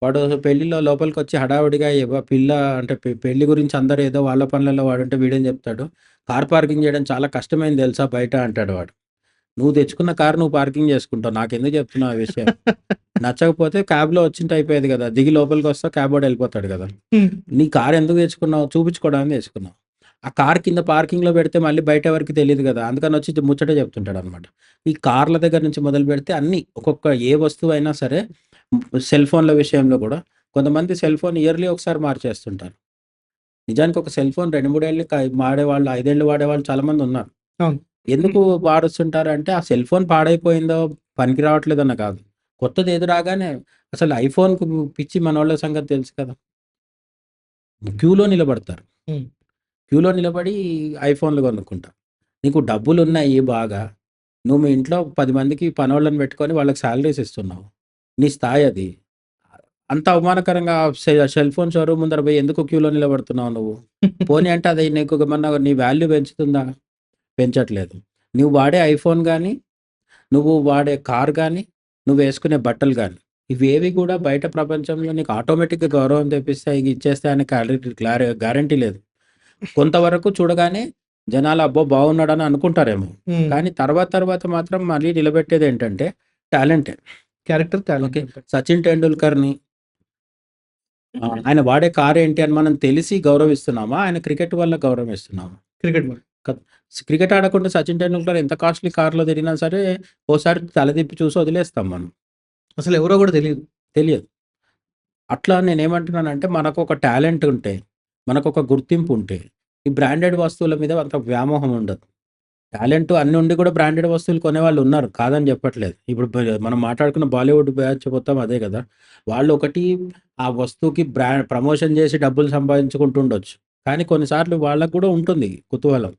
వాడు పెళ్ళిలో లోపలికొచ్చి హడావిడిగా పిల్ల అంటే పెళ్లి గురించి అందరూ ఏదో వాళ్ళ పనులలో వాడుంటే వీడేం చెప్తాడు, "కార్ పార్కింగ్ చేయడం చాలా కష్టమైంది తెలుసా బయట" అంటాడు వాడు. "నువ్వు తెచ్చుకున్న కారు నువ్వు పార్కింగ్ చేసుకుంటావు. నాకెందుకు చెప్తున్నావు ఆ విషయం? నచ్చకపోతే క్యాబ్‌లో వచ్చింటే అయిపోయేది కదా! దిగి లోపలికొస్తావు క్యాబోడు వెళ్ళిపోతాడు కదా! హ్మ్. నీ కారు ఎందుకు తెచ్చుకున్నావు? చూపించుకోవడానికి తెచ్చుకున్నావు. ఆ కార్ కింద పార్కింగ్‌లో పెడితే మళ్ళీ బయట ఎవరికీ తెలీదు గదా! అందుకనొచ్చి ముచ్చట చెప్తుంటాడనమాట. ఈ కార్ల దగ్గర నుంచి మొదలుపెడితే అన్నీ ఒక్కొక్క ఏ వస్తువైనా సరే సెల్ ఫోన్‌ల విషయంలో గూడా కొంతమంది సెల్ ఫోన్ ఇయర్లీ ఒకసారి మార్చేస్తుంటారు. నిజానికి ఒక సెల్ ఫోన్ 2, 3 ఏళ్ళు వాడేవాళ్ళు, 5 ఏళ్ళు వాడేవాళ్ళు చాలామంది ఉన్నారు. అవును. ఎందుకు వాడుస్తుంటారంటే ఆ సెల్ ఫోన్ పాడైపోయిందో, పనికి రావట్లేదన్న కాదు. కొత్తది ఏది రాగానే అసలు ఐఫోన్‌కు పిచ్చి మనోళ్ళ సంగతి తెలుసు కదా! క్యూలో నిలబడతారు. హ్మ్. క్యూలో నిలబడి ఐఫోన్‌లు కొనుక్కుంటారు. నీకు డబ్బులున్నాయి బాగా. నువ్వు మీ ఇంట్లో 10 మందికి పనోళ్ళని పెట్టుకొని వాళ్ళకి సాలరీస్ ఇస్తున్నావు. నీ స్థాయి అది. అంత అవమానకరంగా సెల్ ఫోన్ షోరూమ్ ముందర పోయి ఎందుకు క్యూలో నిలబడుతున్నావు నువ్వు? పోనీ అంటే అది నీకు ఏమన్నా నీ వాల్యూ పెంచుతుందా? పెంచట్లేదు. నువ్వు వాడే ఐఫోన్ గానీ, నువ్వు వాడే కార్ గానీ, నువ్వేసుకునే బట్టలు గానీ, ఇవేవి కూడా బయట ప్రపంచంలో నీకు ఆటోమేటిక్‌గా గౌరవం తెప్పిస్తాయి, ఇచ్చేస్తాయని గ్యారంటీ లేదు. కొంతవరకు చూడగానే జనాలు అబ్బో! బాగున్నాడని అనుకుంటారేమో. హ్మ్. కానీ తర్వాత మాత్రం మళ్ళీ నిలబెట్టేదేంటంటే టాలెంటే. Character, talent okay. అంతే. 'సచిన్ టెండూల్కర్‌ని' ఆయన వాడే కారేంటి అని మనం తెలిసి గౌరవిస్తున్నామా? ఆయన క్రికెట్ వల్ల గౌరవిస్తున్నామా? Cricket ball. కద్ క్రికెట్ ఆడకుండా 'సచిన్ టెండూల్కర్' ఎంత కాస్ట్‌లీ కార్‌లో తిరిగినా సరే, ఓసారి తలదిప్పి చూసి వదిలేస్తాం మనం. అసలెవరో గూడా తెలీదు. తెలియదు. అట్లా నేనేమంటున్నానంటే మనకొక టాలెంట్ ఉంటే, మనకొక గుర్తింపు ఉంటే, ఈ బ్రాండెడ్ వస్తువుల మీద అంత వ్యామోహం ఉండదు. టాలెంట్ అన్నీ ఉండి కూడా బ్రాండెడ్ వస్తువులు కొనేవాళ్ళు ఉన్నారు. కాదని చెప్పట్లేదు. ఇప్పుడు మనం మాట్లాడుకున్న బాలీవుడ్ బ్యాచ్ మొత్తం అదే కదా! వాళ్ళు ఒకటి ఆ వస్తువుకి ప్రమోషన్ చేసి డబ్బులు సంపాదించుకుంటూ ఉండొచ్చు. కానీ కొన్నిసార్లు వాళ్ళకి కూడా ఉంటుంది కుతూహలం.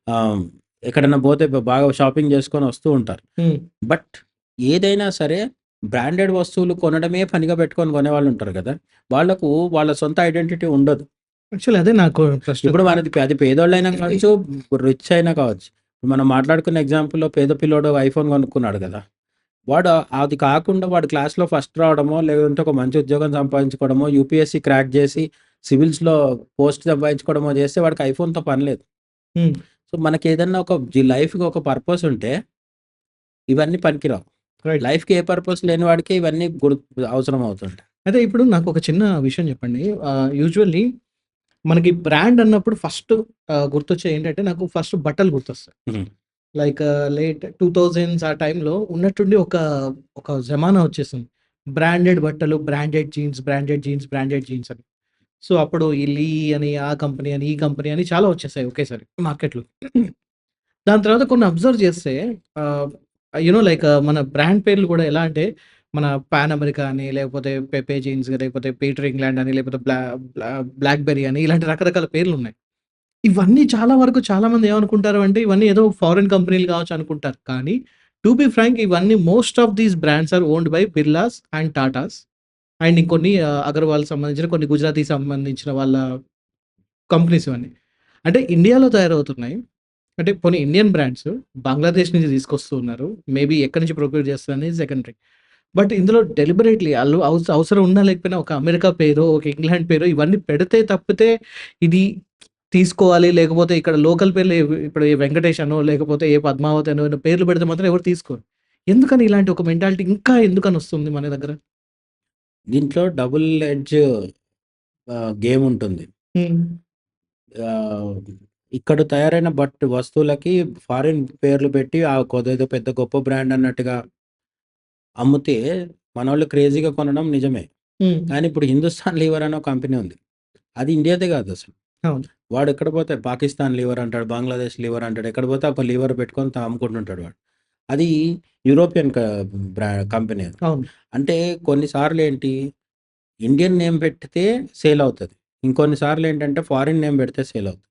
ఆహ్, ఎక్కడైనా పోతే బాగా షాపింగ్ చేసుకొని వస్తూ ఉంటారు. హ్మ్. బట్ ఏదైనా సరే బ్రాండెడ్ వస్తువులు కొనడమే పనిగా పెట్టుకొని కొనేవాళ్ళుంటారు కదా! వాళ్ళకు వాళ్ళ సొంత ఐడెంటిటీ ఉండదు. యాక్చువల్లీ అదే నాకు ప్రశ్న. ఇప్పుడు అది పేదోళ్ళైనా కావచ్చు, రిచ్ అయినా కావచ్చు. మనం మాట్లాడుకున్న ఎగ్జాంపుల్‌లో పేద పిల్లోడు ఐఫోన్ కొనుక్కున్నాడు కదా! వాడు అది కాకుండా వాడు క్లాస్‌లో ఫస్ట్ రావడమో, లేదంటే ఒక మంచి ఉద్యోగం సంపాదించుకోవడమో, యూపీఎస్సీ క్రాక్ చేసి సివిల్స్‌లో పోస్ట్ సంపాదించుకోవడమో చేస్తే వాడికి ఐఫోన్‌తో పని లేదు. హ్మ్. సో, మనకేదన్నా ఒక లైఫ్‌కి ఒక పర్పస్ ఉంటే ఇవన్నీ పనికిరావు. రైట్. లైఫ్‌కి ఏ పర్పస్ లేని వాడికే ఇవన్నీ అవసరం అవుతుంటాయి. అయితే ఇప్పుడు నాకొక చిన్న విషయం చెప్పండి. యూజువల్లీ మనకి బ్రాండ్ అన్నప్పుడు ఫస్ట్ గుర్తొచ్చేయి ఏంటంటే నాకు ఫస్ట్ బట్టలు గుర్తొస్తాయి. హ్మ్. లైక్ లేట్ 2000s ఆ టైంలో ఉన్నట్టుండి ఒక జమానా వచ్చేసింది. బ్రాండెడ్ బట్టలు, branded jeans, branded jeans, branded jeans అని. సో, అప్పుడు ఈ లీ అని, ఆ కంపెనీ అని, ఈ కంపెనీ అని చాలా వచ్చేసాయి ఒకేసారి మార్కెట్‌లో. దాని తర్వాత కొన్ని అబ్జర్వ్ చేస్తే ఆహ్, లైక్ మన బ్రాండ్ పేర్లు కూడా ఎలా అంటే, మన పాన్ అమెరికా అని, లేకపోతే పెపే జీన్స్, లేకపోతే పీటర్ ఇంగ్లాండ్ అని, లేకపోతే బ్లాక్‌బెర్రీ అని ఇలాంటి రకరకాల పేర్లున్నాయి. ఇవన్నీ చాలా వరకు చాలామంది ఏమనుకుంటారు అంటే, ఇవన్నీ ఏదో ఫారిన్ కంపెనీలు కావచ్చు అనుకుంటారు. కానీ టు బీ ఫ్రాంక్ ఇవన్నీ most of these brands are owned by Birlas and Tatas and ఇంకొన్ని అగర్వాల్‌కి సంబంధించిన కొన్ని గుజరాతీకి సంబంధించిన వాళ్ళ కంపెనీస్ ఇవన్నీ. అంటే ఇండియాలో తయారవుతున్నాయి. అంటే పోనీ ఇండియన్ బ్రాండ్స్ బంగ్లాదేశ్ నుంచి తీసుకొస్తూ ఉన్నారు. మేబీ ఎక్కడి నుంచి ప్రొక్యూర్ చేస్తారనేది సెకండరీ. బట్ ఇందులో డెలిబరేట్‌లీ ఆళ్ళు అవసరం ఉన్నా లేకపోయినా ఒక అమెరికా పేరో, ఒక ఇంగ్లాండ్ పేరో ఇవన్నీ పెడితే తప్పితే ఇది తీసుకోవాలి. లేకపోతే ఇక్కడ లోకల్ పేర్లు ఇప్పుడు ఈ వెంకటేష్ అనో, లేకపోతే ఏ పద్మావతి అనో పేర్లు పెడితే మాత్రం ఎవరు తీసుకోరు. ఎందుకని ఇలాంటి ఒక మెంటాలిటీ ఇంకా ఎందుకని వస్తుంది మన దగ్గర? దీంట్లో డబుల్ ఎడ్జ్ గేమ్ ఉంటుంది. హ్మ్. ఆహ్, ఇక్కడ తయారైన వస్తువులకి ఫారిన్ పేర్లు పెట్టి కొదేదో పెద్ద గొప్ప బ్రాండ్ అన్నట్టుగా అమ్మితే మనోళ్ళు క్రేజీగా కొనడం నిజమే. హ్మ్. కానీ ఇప్పుడు హిందుస్థాన్ లీవర్ అనే ఒక కంపెనీ ఉంది. అది ఇండియాదే కాదసలు. అవును. వాడు ఎక్కడ పోతే పాకిస్తాన్ లీవర్ అంటాడు, బంగ్లాదేశ్ లీవర్ అంటాడు. ఎక్కడ పోతే ఒక లీవర్ పెట్టుకొని అమ్ముకుంటుంటాడు వాడు. అది యూరోపియన్ కంపెనీ అది. అవును. అంటే కొన్ని సార్లేంటి ఇండియన్ నేమ్ పెట్టితే సేల్ అవుతది. ఇంకొన్ని సార్లేంటంటే ఫారిన్ నేమ్ పెడితే సేల్ అవుతది.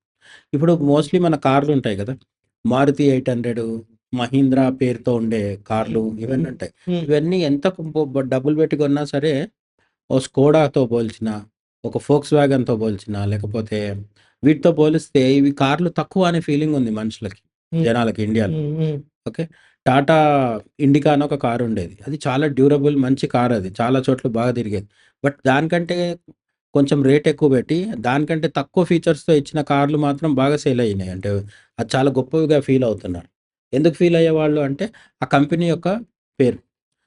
ఇప్పుడు మోస్ట్‌లీ మన కార్లుంటాయి కదా! మారుతి 800, మహీంద్రా పేరుతో ఉండే కార్లు ఇవన్నీ ఉంటాయి. హ్మ్. ఇవన్నీ ఎంత డబ్బులు పెట్టి కొన్నా సరే, ఓ స్కోడాతో పోల్చినా, ఒక ఫోక్స్ వ్యాగన్‌తో పోల్చినా, లేకపోతే వీటితో పోలిస్తే ఇవి కార్లు తక్కువ అనే ఫీలింగ్ ఉంది మనుషులకి, హ్మ్. జనాలకి ఇండియాలో. హ్మ్. హ్మ్. ఓకే. టాటా ఇండికా అని ఒక కార్ ఉండేది. అది చాలా డ్యూరబుల్ మంచి కార్ అది. చాలా చోట్ల బాగా తిరిగేది. బట్ దానికంటే కొంచెం రేట్ ఎక్కువ పెట్టి, దానికంటే తక్కువ ఫీచర్స్‌తో ఇచ్చిన కార్లు మాత్రం బాగా సేల్ అయినాయి. అంటే అది చాలా గొప్పవిగా ఫీల్ అవుతున్నారు. ఎందుకు ఫీల్ అయ్యేవాళ్ళు అంటే ఆ కంపెనీ యొక్క పేరు.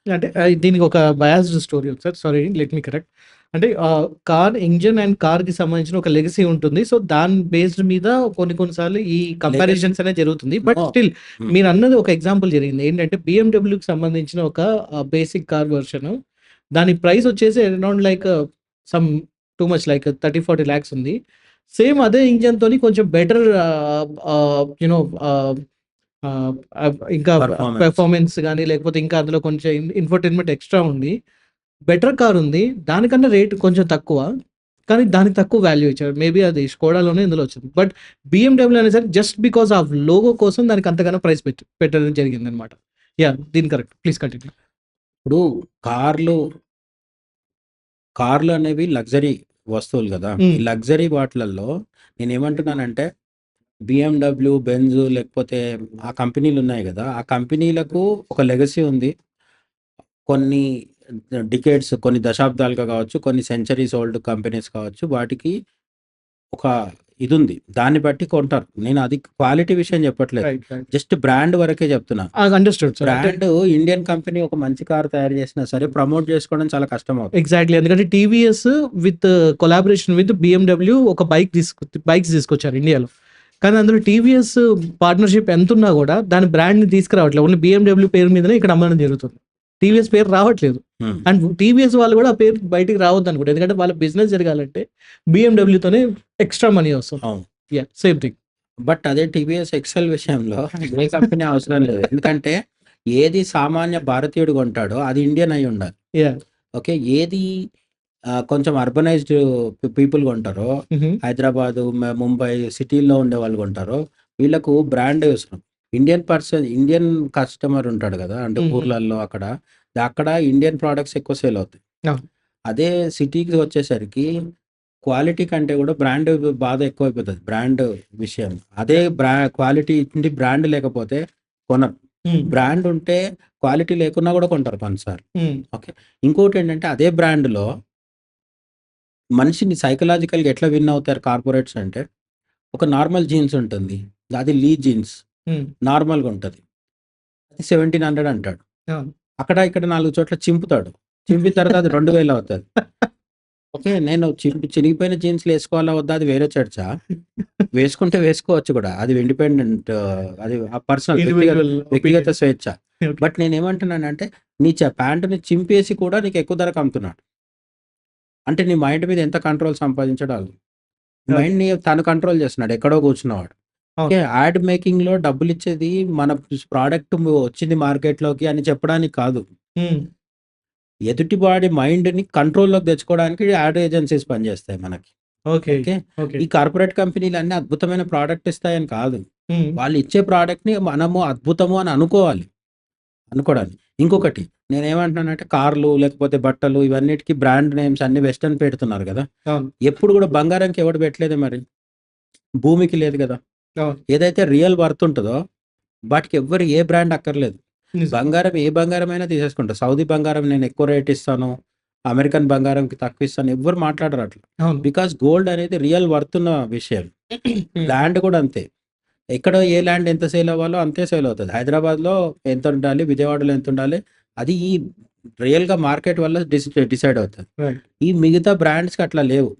అంటే దీనికి ఒక బయాస్డ్ స్టోరీ ఒకసారి సారీ లెట్ మీ కరెక్ట్. అంటే కార్ ఇంజిన్ అండ్ కార్‌కి సంబంధించిన ఒక లెగసీ ఉంటుంది. సో, దాని బేస్డ్ మీద కొన్ని సార్లు ఈ లెగసీ కంపారిజన్స్ అనేది జరుగుతుంది. But no. స్టిల్ హ్మ్. మీరన్నది ఒక ఎగ్జాంపుల్ జరిగింది. ఏంటంటే బీఎండబ్ల్యూకి సంబంధించిన ఒక బేసిక్ కార్ వెర్షన్ దాని ప్రైస్ వచ్చేసి around like some too much like 30-40 lakhs ఉంది. సేమ్ అదే ఇంజిన్‌తోని కొంచెం బెటర్ యూనో ఇంకా పర్ఫార్మెన్స్. పెర్ఫార్మెన్స్ గాని, లేకపోతే ఇంకా అందులో కొంచెం ఇన్ఫోటైన్మెంట్ ఎక్స్ట్రా ఉంది. బెటర్ కార్ ఉంది. దానికన్నా రేట్ కొంచెం తక్కువ. కానీ దానికి తక్కువ వాల్యూ ఇచ్చారు. మేబీ అది స్కోడాలోనే ఇందులో వచ్చింది. బట్ BMW అనేసరికి జస్ట్ బికాస్ ఆఫ్ లోగో కోసం దానికి అంతగానో ప్రైస్ పెట్టడం జరిగిందనమాట. యాహ్! దీని కరెక్ట్. Please continue. ఇప్పుడు కార్లు కార్లు అనేవి లగ్జరీ వస్తువులు కదా. ఈ లగ్జరీ వాటిలలో నేనేమంటున్నానంటే BMW, బెంజ్ లేకపోతే ఆ కంపెనీలు ఉన్నాయి కదా. ఆ కంపెనీలకు ఒక లెగసీ ఉంది. కొన్ని డికేడ్స్, కొన్ని దశాబ్దాలుగా కావచ్చు, కొన్ని సెంచరీస్ ఓల్డ్ కంపెనీస్ కావచ్చు, వాటికి ఒక ఇది ఉంది. దాన్ని బట్టి కొంటారు. నేను అది క్వాలిటీ విషయం చెప్పట్లేదు. రైట్. రైట్. జస్ట్ బ్రాండ్ వరకే చెప్తున్నా. Understood sir. Brand Indian company ఒక మంచి కార్ తయారు చేసినా సరే ప్రమోట్ చేసుకోవడం చాలా కష్టం అవుతుంది. ఎగ్జాక్ట్‌లీ. ఎందుకంటే TVS with collaboration with BMW ఒక బైక్స్ తీసుకొచ్చారు ఇండియాలో. కానీ అందులో టీవీఎస్ పార్ట్నర్‌షిప్ ఎంతున్నా కూడా దాని బ్రాండ్‌ని తీసుకురావట్లేదు. ఓన్లీ BMW పేరు మీదనే ఇక్కడ అమ్మడం జరుగుతుంది. టీవీఎస్ పేరు రావట్లేదు. అండ్ టీవీఎస్ వాళ్ళు కూడా ఆ పేరు బయటికి రావద్దు అనుకుంటారు. ఎందుకంటే వాళ్ళ బిజినెస్ జరగాలంటే BMWతోనే ఎక్స్ట్రా మనీ వస్తుంది. అవును. యాహ్! Same thing. బట్ అదే టీవీఎస్ ఎక్సెల్ విషయంలో ఏ కంపెనీ అవసరం లేదు. ఎందుకంటే ఏది సామాన్య భారతీయుడు కొంటాడో అది ఇండియన్ అయి ఉండాలి. యాహ్! ఓకే. ఏది కొంచెం అర్బనైజ్డ్ పీపుల్ కొంటారో, హైదరాబాదు, ముంబై సిటీల్లో ఉండే వాళ్ళు కొంటారో, వీళ్ళకు బ్రాండ్ అవసరం. ఇండియన్ కస్టమర్ ఉంటాడు కదా. అంటే ఊర్లలో అక్కడ ఇండియన్ ప్రోడక్ట్స్ ఎక్కువ సేల్ అవుతాయి. అదే సిటీకి వచ్చేసరికి క్వాలిటీ కంటే కూడా బ్రాండ్ బాధ ఎక్కువైపోతుంది. బ్రాండ్ విషయం అదే క్వాలిటీ ఇంటి బ్రాండ్ లేకపోతే కొనరు. బ్రాండ్ ఉంటే క్వాలిటీ లేకున్నా కూడా కొంటారు కొన్నిసార్లు. ఓకే. ఇంకోటి ఏంటంటే అదే బ్రాండ్లో మనిషిని సైకలాజికల్గా ఎట్లా విన్ అవుతారు కార్పొరేట్స్ అంటే, ఒక నార్మల్ జీన్స్ ఉంటుంది. అది లీ జీన్స్ నార్మల్గా ఉంటుంది. అది 1700 అంటాడు. అక్కడ ఇక్కడ 4 చోట్ల చింపుతాడు. చింపిన తర్వాత అది 2000 అవుతుంది. ఓకే. నేను చిరిగిపోయిన జీన్స్లు వేసుకోవాలా వద్దా అది వేరే చర్చ. వేసుకుంటే వేసుకోవచ్చు కూడా. అది ఇండిపెండెంట్, అది పర్సనల్ వ్యక్తిగత స్వేచ్ఛ. బట్ నేనేమంటున్నానంటే నీ ప్యాంటుని చింపేసి కూడా నీకు ఎక్కువ ధరకు అమ్ముతున్నాడు. అంటే నీ మైండ్ మీద ఎంత కంట్రోల్ సంపాదించడాలు. మైండ్ని తను కంట్రోల్ చేస్తున్నాడు ఎక్కడో కూర్చున్నవాడు. ఓకే. యాడ్ మేకింగ్లో డబ్బులు ఇచ్చేది మన ప్రోడక్ట్ వచ్చింది మార్కెట్లోకి అని చెప్పడానికి కాదు. ఎదుటి వాడి మైండ్ని కంట్రోల్లోకి తెచ్చుకోవడానికి యాడ్ ఏజెన్సీస్ పనిచేస్తాయి మనకి. ఓకే. ఈ కార్పొరేట్ కంపెనీలు అన్ని అద్భుతమైన ప్రోడక్ట్ ఇస్తాయని కాదు. వాళ్ళు ఇచ్చే ప్రోడక్ట్ని మనము అద్భుతము అని అనుకోవడానికి. ఇంకొకటి నేనేమంటున్నానంటే కార్లు లేకపోతే బట్టలు ఇవన్నిటికీ బ్రాండ్ నేమ్స్ అన్ని వెస్టర్న్ పెడుతున్నారు కదా. ఎప్పుడు కూడా బంగారంకి ఎవడు పెట్టలేదే మరి. భూమికి లేదు కదా. ఏదైతే రియల్ వర్త్ ఉంటుందో వాటికి ఎవ్వరు ఏ బ్రాండ్ అక్కర్లేదు. బంగారం ఏ బంగారం అయినా తీసేసుకుంటారు. సౌదీ బంగారం నేను ఎక్కువ రేట్ ఇస్తాను, అమెరికన్ బంగారంకి తక్కువ ఇస్తాను, ఎవ్వరు మాట్లాడరు అట్లా. బికాస్ గోల్డ్ అనేది రియల్ వర్త్ ఉన్న విషయం. ల్యాండ్ కూడా అంతే. ఎక్కడ ఏ ల్యాండ్ ఎంత సేల్ అవ్వాలో అంతే సేల్ అవుతుంది. హైదరాబాద్లో ఎంత ఉండాలి, విజయవాడలో ఎంత ఉండాలి, అది ఈ రియల్గా మార్కెట్ వల్ల డిసైడ్ అవుతుంది. ఈ మిగతా బ్రాండ్స్కి అట్లా లేవు.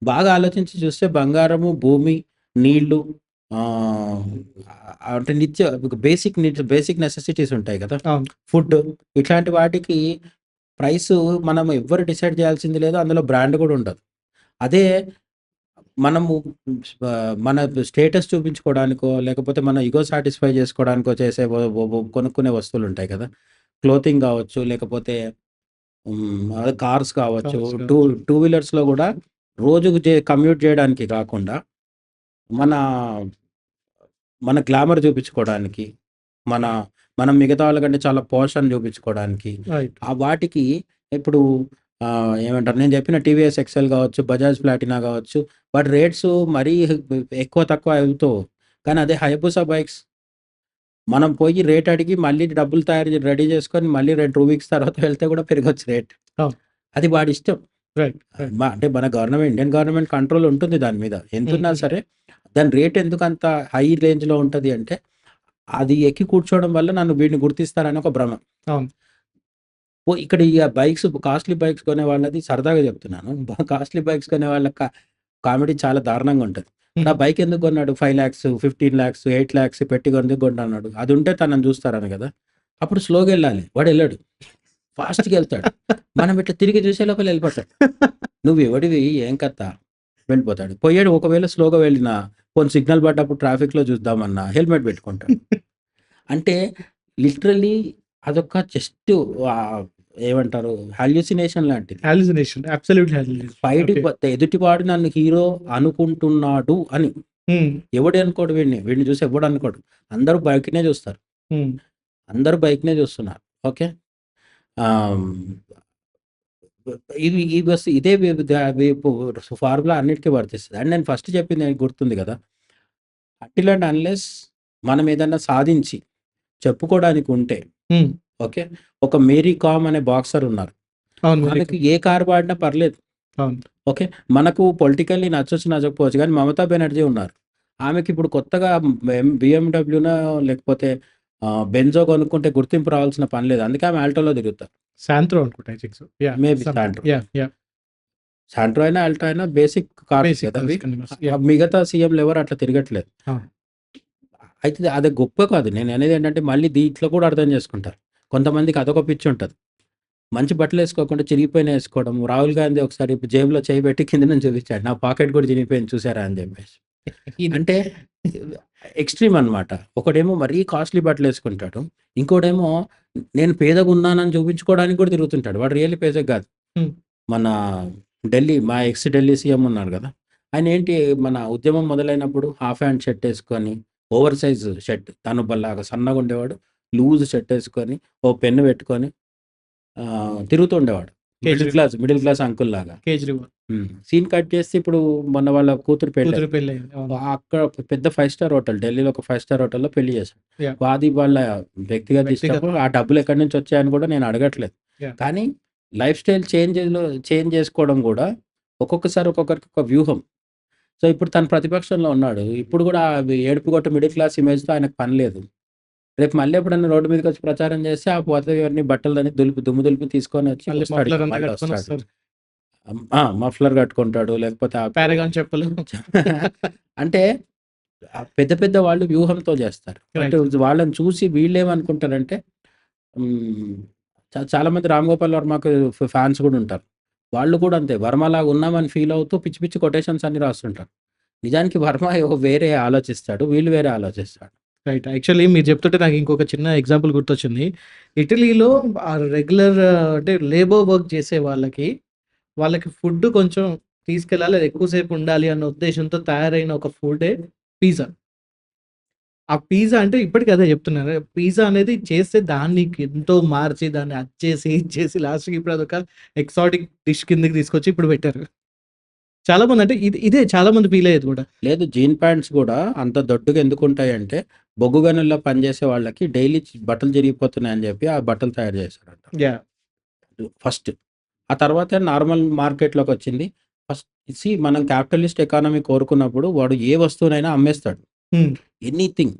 బాగా ఆలోచించి చూస్తే బంగారము, భూమి, నీళ్లు, అంటే బేసిక్ నెసెసిటీస్ ఉంటాయి కదా, ఫుడ్, ఇట్లాంటి వాటికి ప్రైస్ మనం ఎవ్వరు డిసైడ్ చేయాల్సింది లేదు. అందులో బ్రాండ్ కూడా ఉండదు. అదే మనము మన స్టేటస్ చూపించుకోవడానికో లేకపోతే మన ఇగో సాటిస్ఫై చేసుకోవడానికో చేసే కొనుక్కునే వస్తువులు ఉంటాయి కదా. క్లోతింగ్ కావచ్చు, లేకపోతే కార్స్ కావచ్చు, టూ వీలర్స్లో కూడా రోజుకు కమ్యూట్ చేయడానికి కాకుండా మన గ్లామర్ చూపించుకోవడానికి, మనం మిగతా వాళ్ళకంటే చాలా పోషన్ చూపించుకోవడానికి, ఆ వాటికి ఇప్పుడు ఏమంటారు, నేను చెప్పిన టీవీఎస్ ఎక్సెల్ కావచ్చు, బజాజ్ ప్లాటినా కావచ్చు, వాటి రేట్స్ మరీ ఎక్కువ తక్కువ అవుతూ. కానీ అదే హయబుసా బైక్స్ మనం పోయి రేట్ అడిగి మళ్ళీ డబ్బులు రెడీ చేసుకొని మళ్ళీ 2 వీక్స్ తర్వాత వెళ్తే కూడా పెరగచ్చు రేట్. అది వాడి ఇష్టం. అంటే మన ఇండియన్ గవర్నమెంట్ కంట్రోల్ ఉంటుంది దాని మీద. ఎంతున్నా సరే దాని రేట్ ఎందుకు అంత హై రేంజ్లో ఉంటుంది అంటే అది ఎక్కి కూర్చోవడం వల్ల నన్ను వీడిని గుర్తిస్తారని ఒక భ్రమ. ఇక్కడ ఈ బైక్స్, కాస్ట్లీ బైక్స్ కొనే వాళ్ళది సరదాగా చెప్తున్నాను. కాస్ట్లీ బైక్స్ కొనే వాళ్ళ కామెడీ చాలా దారుణంగా ఉంటుంది. నా బైక్ ఎందుకు కొన్నాడు, 5 lakhs, 15 lakhs, 8 lakhs పెట్టి ఎందుకు కొన్నాడు, అది ఉంటే తనని చూస్తారని కదా. అప్పుడు స్లోగా వెళ్ళాలి, వాడు వెళ్ళాడు, ఫాస్ట్గా వెళ్తాడు, మనం ఇట్లా తిరిగి చూసే లోపల వెళ్ళిపోతాడు. నువ్వు ఎవడివి ఏం కథ వెళ్ళిపోతాడు. పోయాడు ఒకవేళ స్లోగా వెళ్ళినా పోనీ సిగ్నల్ పడ్డప్పుడు ట్రాఫిక్‌లో చూద్దామన్నా హెల్మెట్ పెట్టుకుంటాడు. అంటే లిటరల్లీ అదొక జస్ట్ ఏమంటారు హాల్యూసినేషన్ లాంటిది. హాలుసినేషన్. Absolutely hallucination. బయటికి ఓకే. ఎదుటివాడు నన్ను హీరో అనుకుంటున్నాడు అని. హ్మ్. ఎవడు అనుకోడు వీడిని. వీడిని చూసి ఎవ్వడు అనుకోడు. అందరూ బైక్‌నే చూస్తారు. హ్మ్. అందరూ బైక్‌నే చూస్తున్నారు. ఓకే. ఆహ్, ఈ బస్ ఇదే ఫార్ములా అన్నిటికి వర్తిస్తది. అండ్ నేను ఫస్ట్ చెప్పింది నీకు గుర్తుంది కదా! అంటిల్ అండ్ అన్‌లెస్ మనం ఏదన్నా సాధించి చెప్పుకోవడానికి ఉంటే హ్మ్. ఓకే. ఒక 'మేరీ కామ్' అనే బాక్సర్ ఉన్నారు. అవును. వెరీ ఆమెకి గుడ్. ఏ కార్ వాడినా పర్లేదు. అవును. ఓకే. మనకు పొలిటికల్లీ నచ్చొచ్చు, నచ్చకపోవచ్చు గానీ 'మమతా బెనర్జీ' ఉన్నారు. ఆమెకిప్పుడు కొత్తగా బీఎండబ్ల్యూనో లేకపోతే బెంజో కొనుక్కుంటే గుర్తింపు రావాల్సిన పని లేదు. అందుకే ఆమె ఆల్టోలో తిరుగుతారు. సాంత్రో అనుకుంటా. I think so. Yeah! Maybe something. Santro. Yeah! Santro అయినా, ఆల్టో అయినా బేసిక్ కార్స్ బేసిక్ కదా అవి. కన్స్యూమర్స్. యాహ్! మిగతా సీఎంలు ఎవరు అట్లా తిరగట్లేదు. అవును. అయితే అది గొప్ప కాదు. నేననేదేంటంటే మళ్ళీ దీంట్లో కూడా అర్థం చేసుకుంటారు. కొంతమందికి అదొక పిచ్చుంటది. మంచి బట్టలేసుకోకుండా చిరిగిపోయినయి ఏసుకోవడం. రాహుల్ గాంధీ ఒకసారి జేబులో చేయి పెట్టి కింద నుంచి చూపించాడు. నా పాకెట్ కూడా చినిగిపోయింది చూసారా అని చెప్పేసి. ఇది అంటే ఎక్స్‌ట్రీమ్ అన్నమాట. ఒకడేమో మరీ కాస్ట్‌లీ బట్టలేసుకుంటాడు. ఇంకోడేమో నేను పేదగున్నానని చూపించుకోవడానికి కూడా తిరుగుతుంటాడు. వాడు రియల్లీ పేదగా కాదు. హ్మ్. మన మా ఎక్స్ ఢిల్లీ సీఎం ఉన్నారు కదా! ఆయనేంటి మన ఉద్యమం మొదలైనప్పుడు హాఫ్ హ్యాండ్ షర్ట్ ఏసుకొని, ఓవర్ సైజ్ షర్ట్ తనుబల్లాగా సన్నగుండేవాడు. లూజ్ షర్ట్ ఏసుకొని, ఓ పెన్ను పెట్టుకొని తిరుగుతూ ఉండేవాడు. కేజ్రీవాల్. మిడిల్ క్లాస్ అంకుల్‌లాగా. కేజ్రీవాల్. సీన్ కట్ చేస్తే ఇప్పుడు మొన్న వాళ్ళ కూతురు పెళ్ళయింది. కూతురు పెళ్లయింది. అవును. అక్కడ పెద్ద 5 స్టార్ హోటల్. ఢిల్లీలో ఒక 5 స్టార్ హోటల్‌లో పెళ్లి చేశాడు. యాహ్! అది వాళ్ళ వ్యక్తిగత వ్యక్తిగత. ఇష్టము. ఆ డబ్బులు ఎక్కడి నుంచి వచ్చాయని కూడా నేను అడగట్లేదు. యాహ్! కానీ లైఫ్ స్టైల్ చేంజ్ చేసుకోవడం కూడా ఒక్కొక్కసారి ఒక్కొక్కరికి ఒక వ్యూహం. సో, ఇప్పుడు తను ప్రతిపక్షంలో ఉన్నాడు. ఇప్పుడు కూడా ఏడుపుగొట్టు మిడిల్ క్లాస్ ఇమేజ్‌తో ఆయనకు పని లేదు. రేపు మళ్ళీ ఎప్పుడన్నా రోడ్డు మీదకొచ్చి ప్రచారం చేస్తే ఆ పోతవన్నీ బట్టలన్నీ దుమ్ము దులిపి తీసుకొనొచ్చి మళ్ళీ వస్తాడిక మఫ్లర్ అంతా మళ్ళీ కట్టుకొని వస్తాడు. వస్తారు. మఫ్లర్ కట్టుకుంటాడు. లేకపోతే పారాగాన్ చెప్పులు. అంటే పెద్ద పెద్ద వాళ్ళు వ్యూహంతో చేస్తారు. But right. వాళ్ళని చూసి వీళ్ళేమనుకుంటారంటే హ్మ్. చాలామంది 'రామ్ గోపాల్ వర్మ'కు ఫ్యాన్స్ కూడా ఉంటారు. వాళ్ళు కూడా అంతే వర్మలాగా ఉన్నామని ఫీల్ అవుతూ పిచ్చి పిచ్చి కొటేషన్స్ అన్ని రాస్తుంటారు. నిజానికి వర్మ వేరే ఆలోచిస్తాడు. వీళ్ళు వేరే ఆలోచిస్తాడు. రైట్. యాక్చువల్లీ మీరు చెప్తుంటే నాకు ఇంకొక చిన్న ఎగ్జాంపుల్ గుర్తొచ్చింది. ఇటలీలో రెగ్యులర్ అంటే లేబర్ వర్క్ చేసే వాళ్ళకి ఫుడ్ కొంచెం తీసుకెళ్ళాలి. అది ఎక్కువ సేపు ఉండాలి అన్న ఉద్దేశ్యంతో తయారైన ఒక ఫుడ్డే పిజ్జా. ఆ పిజ్జా అంటే ఇప్పటికి అదే చెప్తున్నాను. పిజ్జా అనేది చేస్తే దాన్ని ఎంతో మార్చి దాన్ని అది చేసి, ఇది చేసి లాస్ట్‌కి ఇప్పుడు అదొక ఎక్సాటిక్ డిష్ కిందకి తీసుకొచ్చి ఇప్పుడు పెట్టారు. చాలామంది అంటే ఇదే చాలామంది ఫీల్ అయ్యేది కూడా. లేదు జీన్ ప్యాంట్స్ గూడా అంత దొడ్డుగా ఎందుకుంటాయంటే, బొగ్గు గనుల్లో పనిచేసే వాళ్ళకి డైలీ బట్టలు చిరిగిపోతున్నాయని జెప్పి, ఆ బట్టలు తయారు చేశారంట. యాహ్! ఫస్ట్. ఆ తర్వాతే నార్మల్ మార్కెట్‌లోకొచ్చింది. ఫస్ట్ మనం క్యాపిటలిస్ట్ ఎకానమీ కోరుకున్నప్పుడు వాడు ఏ వస్తువునైనా అమ్మేస్తాడు. హ్మ్. ఎనీథింగ్.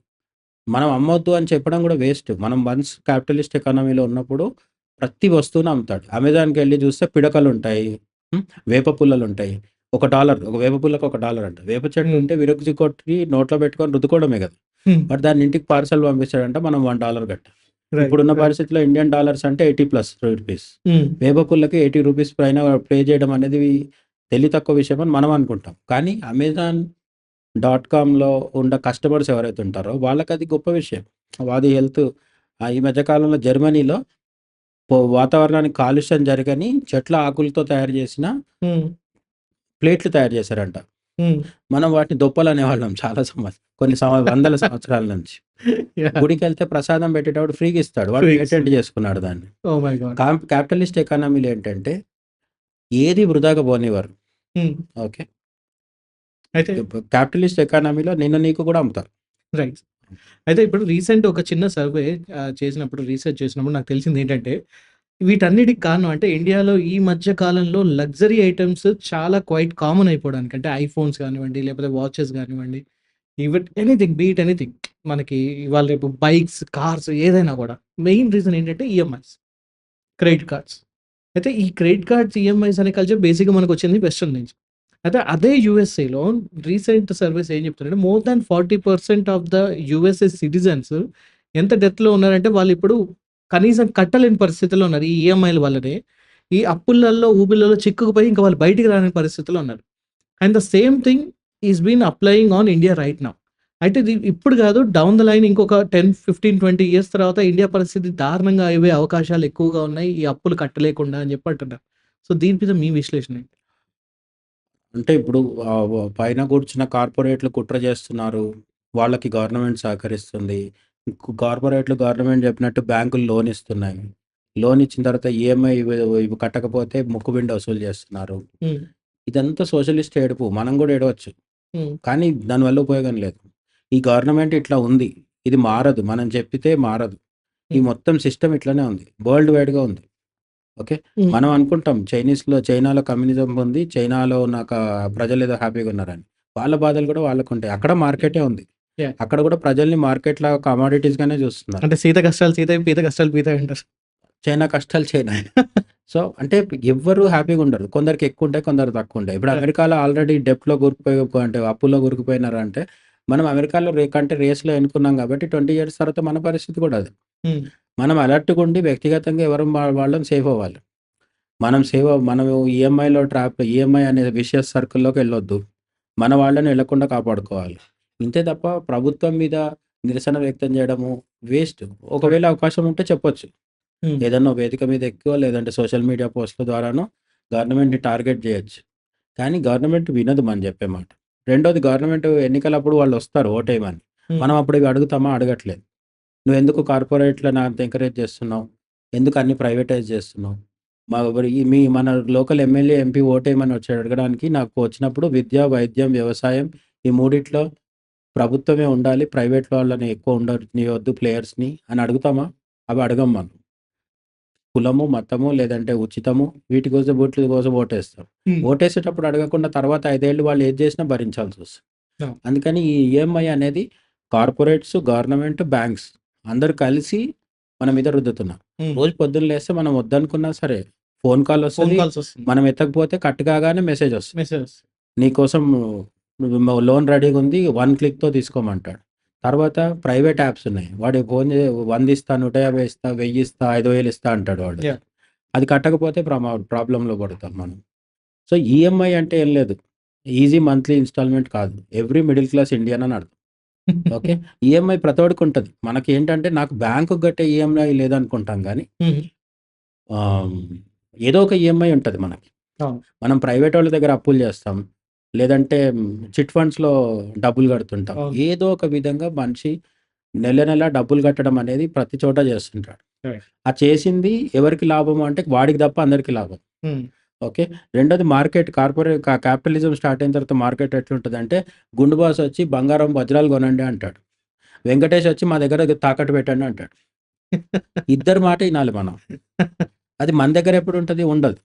మనం అమ్మొద్దు అని చెప్పడం గూడా వేస్ట్. మనం వన్స్ క్యాపిటలిస్ట్ ఎకానమీలో ఉన్నప్పుడు ప్రతి వస్తువుని అమ్ముతాడు. అమెజాన్‌కెళ్ళి చూస్తే పిడకలుంటాయి. హ్మ్. వేప పుల్లలుంటాయి. $1 ఒక వేప పుల్లకి $1 అంట. వేప చెట్టు హ్మ్. ఉంటే విరక్తి కొట్టి నోట్లో పెట్టుకొని రుద్దుకోవడమే గదా! హ్మ్. బట్ దాన్ని ఇంటికి పార్సెల్ పంపించాడంటే మనం $1 కట్టాలి. రైట్. ఇప్పుడున్న రైట్. పరిస్థితిలో ఇండియన్ డాలర్స్ అంటే 80+ రూపీస్. హ్మ్. వేప పుల్లకి ₹80 పైన పే చేయడం అనేది తెలివి తక్కువ విషయం అని మనం అనుకుంటాం. కానీ అమెజాన్ .కామ్‌లో ఉన్న కస్టమర్స్ ఎవరైతే ఉంటారో వాళ్ళకది గొప్ప విషయం. అది ఈ మధ్య కాలంలో జర్మనీలో వాతావరణానికి కాలుష్యం జరగని చెట్ల ఆకులతో తయారు చేసిన హ్మ్. ప్లేట్లు తయారు చేశారంట. హ్మ్. మనం వాటిని దొప్పలనేవాళ్ళం చాలా కొన్ని వందల సంవత్సరాల నుంచి. యాహ్! గుడికెళ్తే ప్రసాదం పెట్టేటప్పుడు ఫ్రీగా ఇస్తాడు. వాడు ఫ్రీగా పేటెంట్ ఇస్తారు. చేసుకున్నాడు దాన్ని. Oh my God! క్యాపిటలిస్ట్ ఎకానమీలో ఏంటంటే ఏది వృధాగా పోనివ్వరు. హ్మ్. ఓకే. అయితే క్యాపిటలిస్ట్ ఎకానమీలో నిన్ను నీకు కూడా అమ్ముతారు. రైట్. అయితే ఇప్పుడు రీసెంట్ ఒక చిన్న సర్వే చేసినప్పుడు రీసెర్చ్ చేసినప్పుడు నాకు తెలిసిందేంటంటే, వీటన్నిటికి కారణం అంటే ఇండియాలో ఈ మధ్య కాలంలో లగ్జరీ ఐటెమ్స్ చాలా క్వైట్ కామన్ అయిపోవడానికి. అంటే ఐఫోన్స్ కానివ్వండి, లేకపోతే వాచెస్ గానివ్వండి, ఎనీథింగ్ బీ ఇట్ ఎనీథింగ్. మనకి ఇవాళ రేపు బైక్స్, కార్స్ ఏదైనా గూడా. మెయిన్ రీజన్ ఏంటంటే ఈఎంఐస్, క్రెడిట్ కార్డ్స్. అయితే ఈ క్రెడిట్ కార్డ్స్, ఈఎంఐస్ అనే కల్చర్ బేసిక్‌గా మనకొచ్చింది వెస్టర్న్ నుంచి. అయితే అదే యూఎస్ఏలో రీసెంట్ సర్వేస్ ఏం చెప్తున్నారంటే more than 40% of the USA citizens ఎంత డెత్‌లో ఉన్నారంటే వాళ్ళిప్పుడు కనీసం కట్టలేని పరిస్థితిలో ఉన్నారు. ఈ ఈఎంఐల వల్లనే. ఈ అప్పులలో, ఊబిలలో చిక్కుకుపోయి ఇంకా వాళ్ళు బయటికి రాని పరిస్థితిలో ఉన్నారు. And the same thing is been applying on India right now. అయితే ఇది ఇప్పుడు కాదు, డౌన్ ద లైన్ ఇంకొక 10, 15, 20 ఇయర్స్ తర్వాత ఇండియా పరిస్థితి దారుణంగా అయ్యే అవకాశాలు ఎక్కువగా ఉన్నాయి. ఈ అప్పులు కట్టలేకుండా అని చెప్పి అంటున్నారు. సో దీని మీద మీ విశ్లేషణ ఏంటి? అంటే ఇప్పుడు పైన కూర్చున్న కార్పొరేట్లు కుట్ర చేస్తున్నారు. వాళ్ళకి గవర్నమెంట్ సహకరిస్తుంది. కార్పొరేట్లు గవర్నమెంట్ చెప్పినట్టు బ్యాంకులు లోన్ ఇస్తున్నాయి. లోన్ ఇచ్చిన తర్వాత ఈఎంఐ ఇవి కట్టకపోతే ముక్కుబిండ వసూలు చేస్తున్నారు. హ్మ్. ఇదంతా సోషలిస్ట్ ఏడుపు. మనం కూడా ఏడవచ్చు. హ్మ్. కానీ దానివల్ల ఉపయోగం లేదు. ఈ గవర్నమెంట్ ఇట్లా ఉంది. ఇది మారదు. మనం చెప్పితే మారదు. ఈ మొత్తం సిస్టమ్ ఇట్లనే ఉంది. వరల్డ్ వైడ్‌గా ఉంది. ఓకే. హ్మ్. మనం అనుకుంటాం చైనాలో కమ్యూనిజం ఉంది. చైనాలో ఉన్న ప్రజలేదో హ్యాపీగా ఉన్నారని. వాళ్ళ బాధలు కూడా వాళ్ళకుంటాయి. అక్కడ మార్కెటే ఉంది. యాహ్! అక్కడ కూడా ప్రజల్ని మార్కెట్‌లాగా కమోడిటీస్‌గానే చూస్తున్నారు. అంటే సీత కష్టాలు సీతయి, పీత కష్టాలు పీతయి అంటారు. చైనా కష్టాలు చైనా. సో, అంటే ఎవ్వరు హ్యాపీగా ఉండరు. కొందరికి ఎక్కువుంటాయి. కొందరికి తక్కువుంటాయి. ఇప్పుడు యాహ్! అమెరికాలో ఆల్రెడీ డెబ్ట్‌లో అంటే అప్పుల్లో కూరుకుపోయినారంటే, మనం అమెరికాలో కంటే రేస్‌లో ఎన్నుకున్నాం కాబట్టి 20 ఇయర్స్ తర్వాత మన పరిస్థితి కూడా అదే. హ్మ్. మనం అలర్ట్‌గా ఉండి వ్యక్తిగతంగా ఎవరం వాళ్ళం సేఫ్ అవ్వాలి. మనం ఈఎంఐ అనే విషియస్ సర్కిల్‌లోకి వెళ్ళొద్దు. మన వాళ్ళని వెళ్ళకుండా కాపాడుకోవాలి. ఇంతే తప్ప ప్రభుత్వం మీద నిరసన వ్యక్తం చేయడము వేస్ట్. ఒకవేళ అవకాశం ఉంటే చెప్పొచ్చు. హ్మ్. ఏదన్నా వేదిక మీద ఎక్కో లేదంటే సోషల్ మీడియా పోస్ట్‌ల ద్వారానో గవర్నమెంట్‌ని టార్గెట్ చేయొచ్చు. కానీ గవర్నమెంట్ వినదు మనం చెప్పే మాట. రెండోది గవర్నమెంట్ ఎన్నికలప్పుడు వాళ్ళొస్తారు ఓటేయమని. హ్మ్. మనం అప్పుడు ఇవి అడుగుతామా? అడగట్లేదు. నువ్వెందుకు కార్పొరేట్‌లని అంత ఎంకరేజ్ చేస్తున్నావు? ఎందుకు అన్ని ప్రైవేటైజ్ చేస్తున్నావు? మన లోకల్ ఎమ్మెల్యే, ఎంపీ ఓటేయమని వచ్చి అడగడానికి నాకు వచ్చినప్పుడు విద్య, వైద్యం, వ్యవసాయం ఈ మూడిట్లో ప్రభుత్వమే ఉండాలి. ప్రైవేట్ వాళ్ళని ఎక్కువ ఉండనియొద్దు ప్లేయర్స్‌ని అని అడుగుతామా? అవి అడగం మనం. కులము, మతము లేదంటే ఉచితము వీటి కోసం ఓటేస్తాం. హ్మ్. ఓటేసేటప్పుడు అడగకుండా తర్వాత 5 ఏళ్ళు వాళ్ళు ఏది చేసినా భరించాల్సొస్తుంది. అవును. అందుకని ఈ ఈఎంఐ అనేది కార్పొరేట్స్, గవర్నమెంట్, బ్యాంక్స్ అందరూ కలిసి మన మీద రుద్దుతున్నారు. హ్మ్. రోజు పొద్దున్న లేస్తే మనం వద్దనుకున్నా సరే ఫోన్ కాల్ ఫోన్ వస్తది. కాల్స్ వస్తుంది. మనం ఎత్తకపోతే కట్ కాగానే మెసేజ్ వస్తది. మెసేజెస్. నీకోసం లోన్ రెడీగా ఉంది. 1 క్లిక్‌తో తీసుకోమంటాడు. తర్వాత ప్రైవేట్ యాప్స్ ఉన్నాయి. వాడు ఫోన్ 100 ఇస్తా, 150 ఇస్తా, 1000 ఇస్తా, 5000 ఇస్తా అంటాడు వాడు. యాహ్! అది కట్టకపోతే ప్రాబ్లమ్‌లో పడతాం మనం. సో, ఈఎంఐ అంటే ఏం లేదు. ఈజీ మంత్లీ ఇన్‌స్టాల్‌మెంట్ కాదు. ఎవ్రీ మిడిల్ క్లాస్ ఇండియన్ అని అర్థం. ఓకే. ఈఎంఐ ప్రతోడికి ఉంటది. మనకేంటంటే నాకు బ్యాంకుకి కట్టే ఈఎంఐ లేదనుకుంటాం గానీ హ్మ్. ఆహ్, ఏదో ఒక ఈఎంఐ ఉంటది మనకి. అవును. మనం ప్రైవేటోళ్ళ దగ్గర అప్పులు చేస్తాం. లేదంటే చిట్ ఫండ్స్‌లో డబ్బులు కడుతుంటాం. అవును. ఏదో ఒక విధంగా మనిషి నెల డబ్బులు కట్టడం అనేది ప్రతి చోట చేస్తుంటాడు. రైట్. ఆ చేసింది ఎవరికి లాభము అంటే వాడికి తప్ప అందరికి లాభం. హ్మ్. ఓకే. రెండోది క్యాపిటలిజం స్టార్ట్ అయిన తర్వాత మార్కెట్ ఎట్లుంటదంటే గుండు బాస్ వచ్చి బంగారం, వజ్రాలు కొనండి అంటాడు. వెంకటేష్ వచ్చి మా దగ్గర తాకట్టు పెట్టండి అంటాడు. ఇద్దరి మాట ఇనాలి మనం. అది మన దగ్గర ఎప్పుడుంటది? ఉండదు.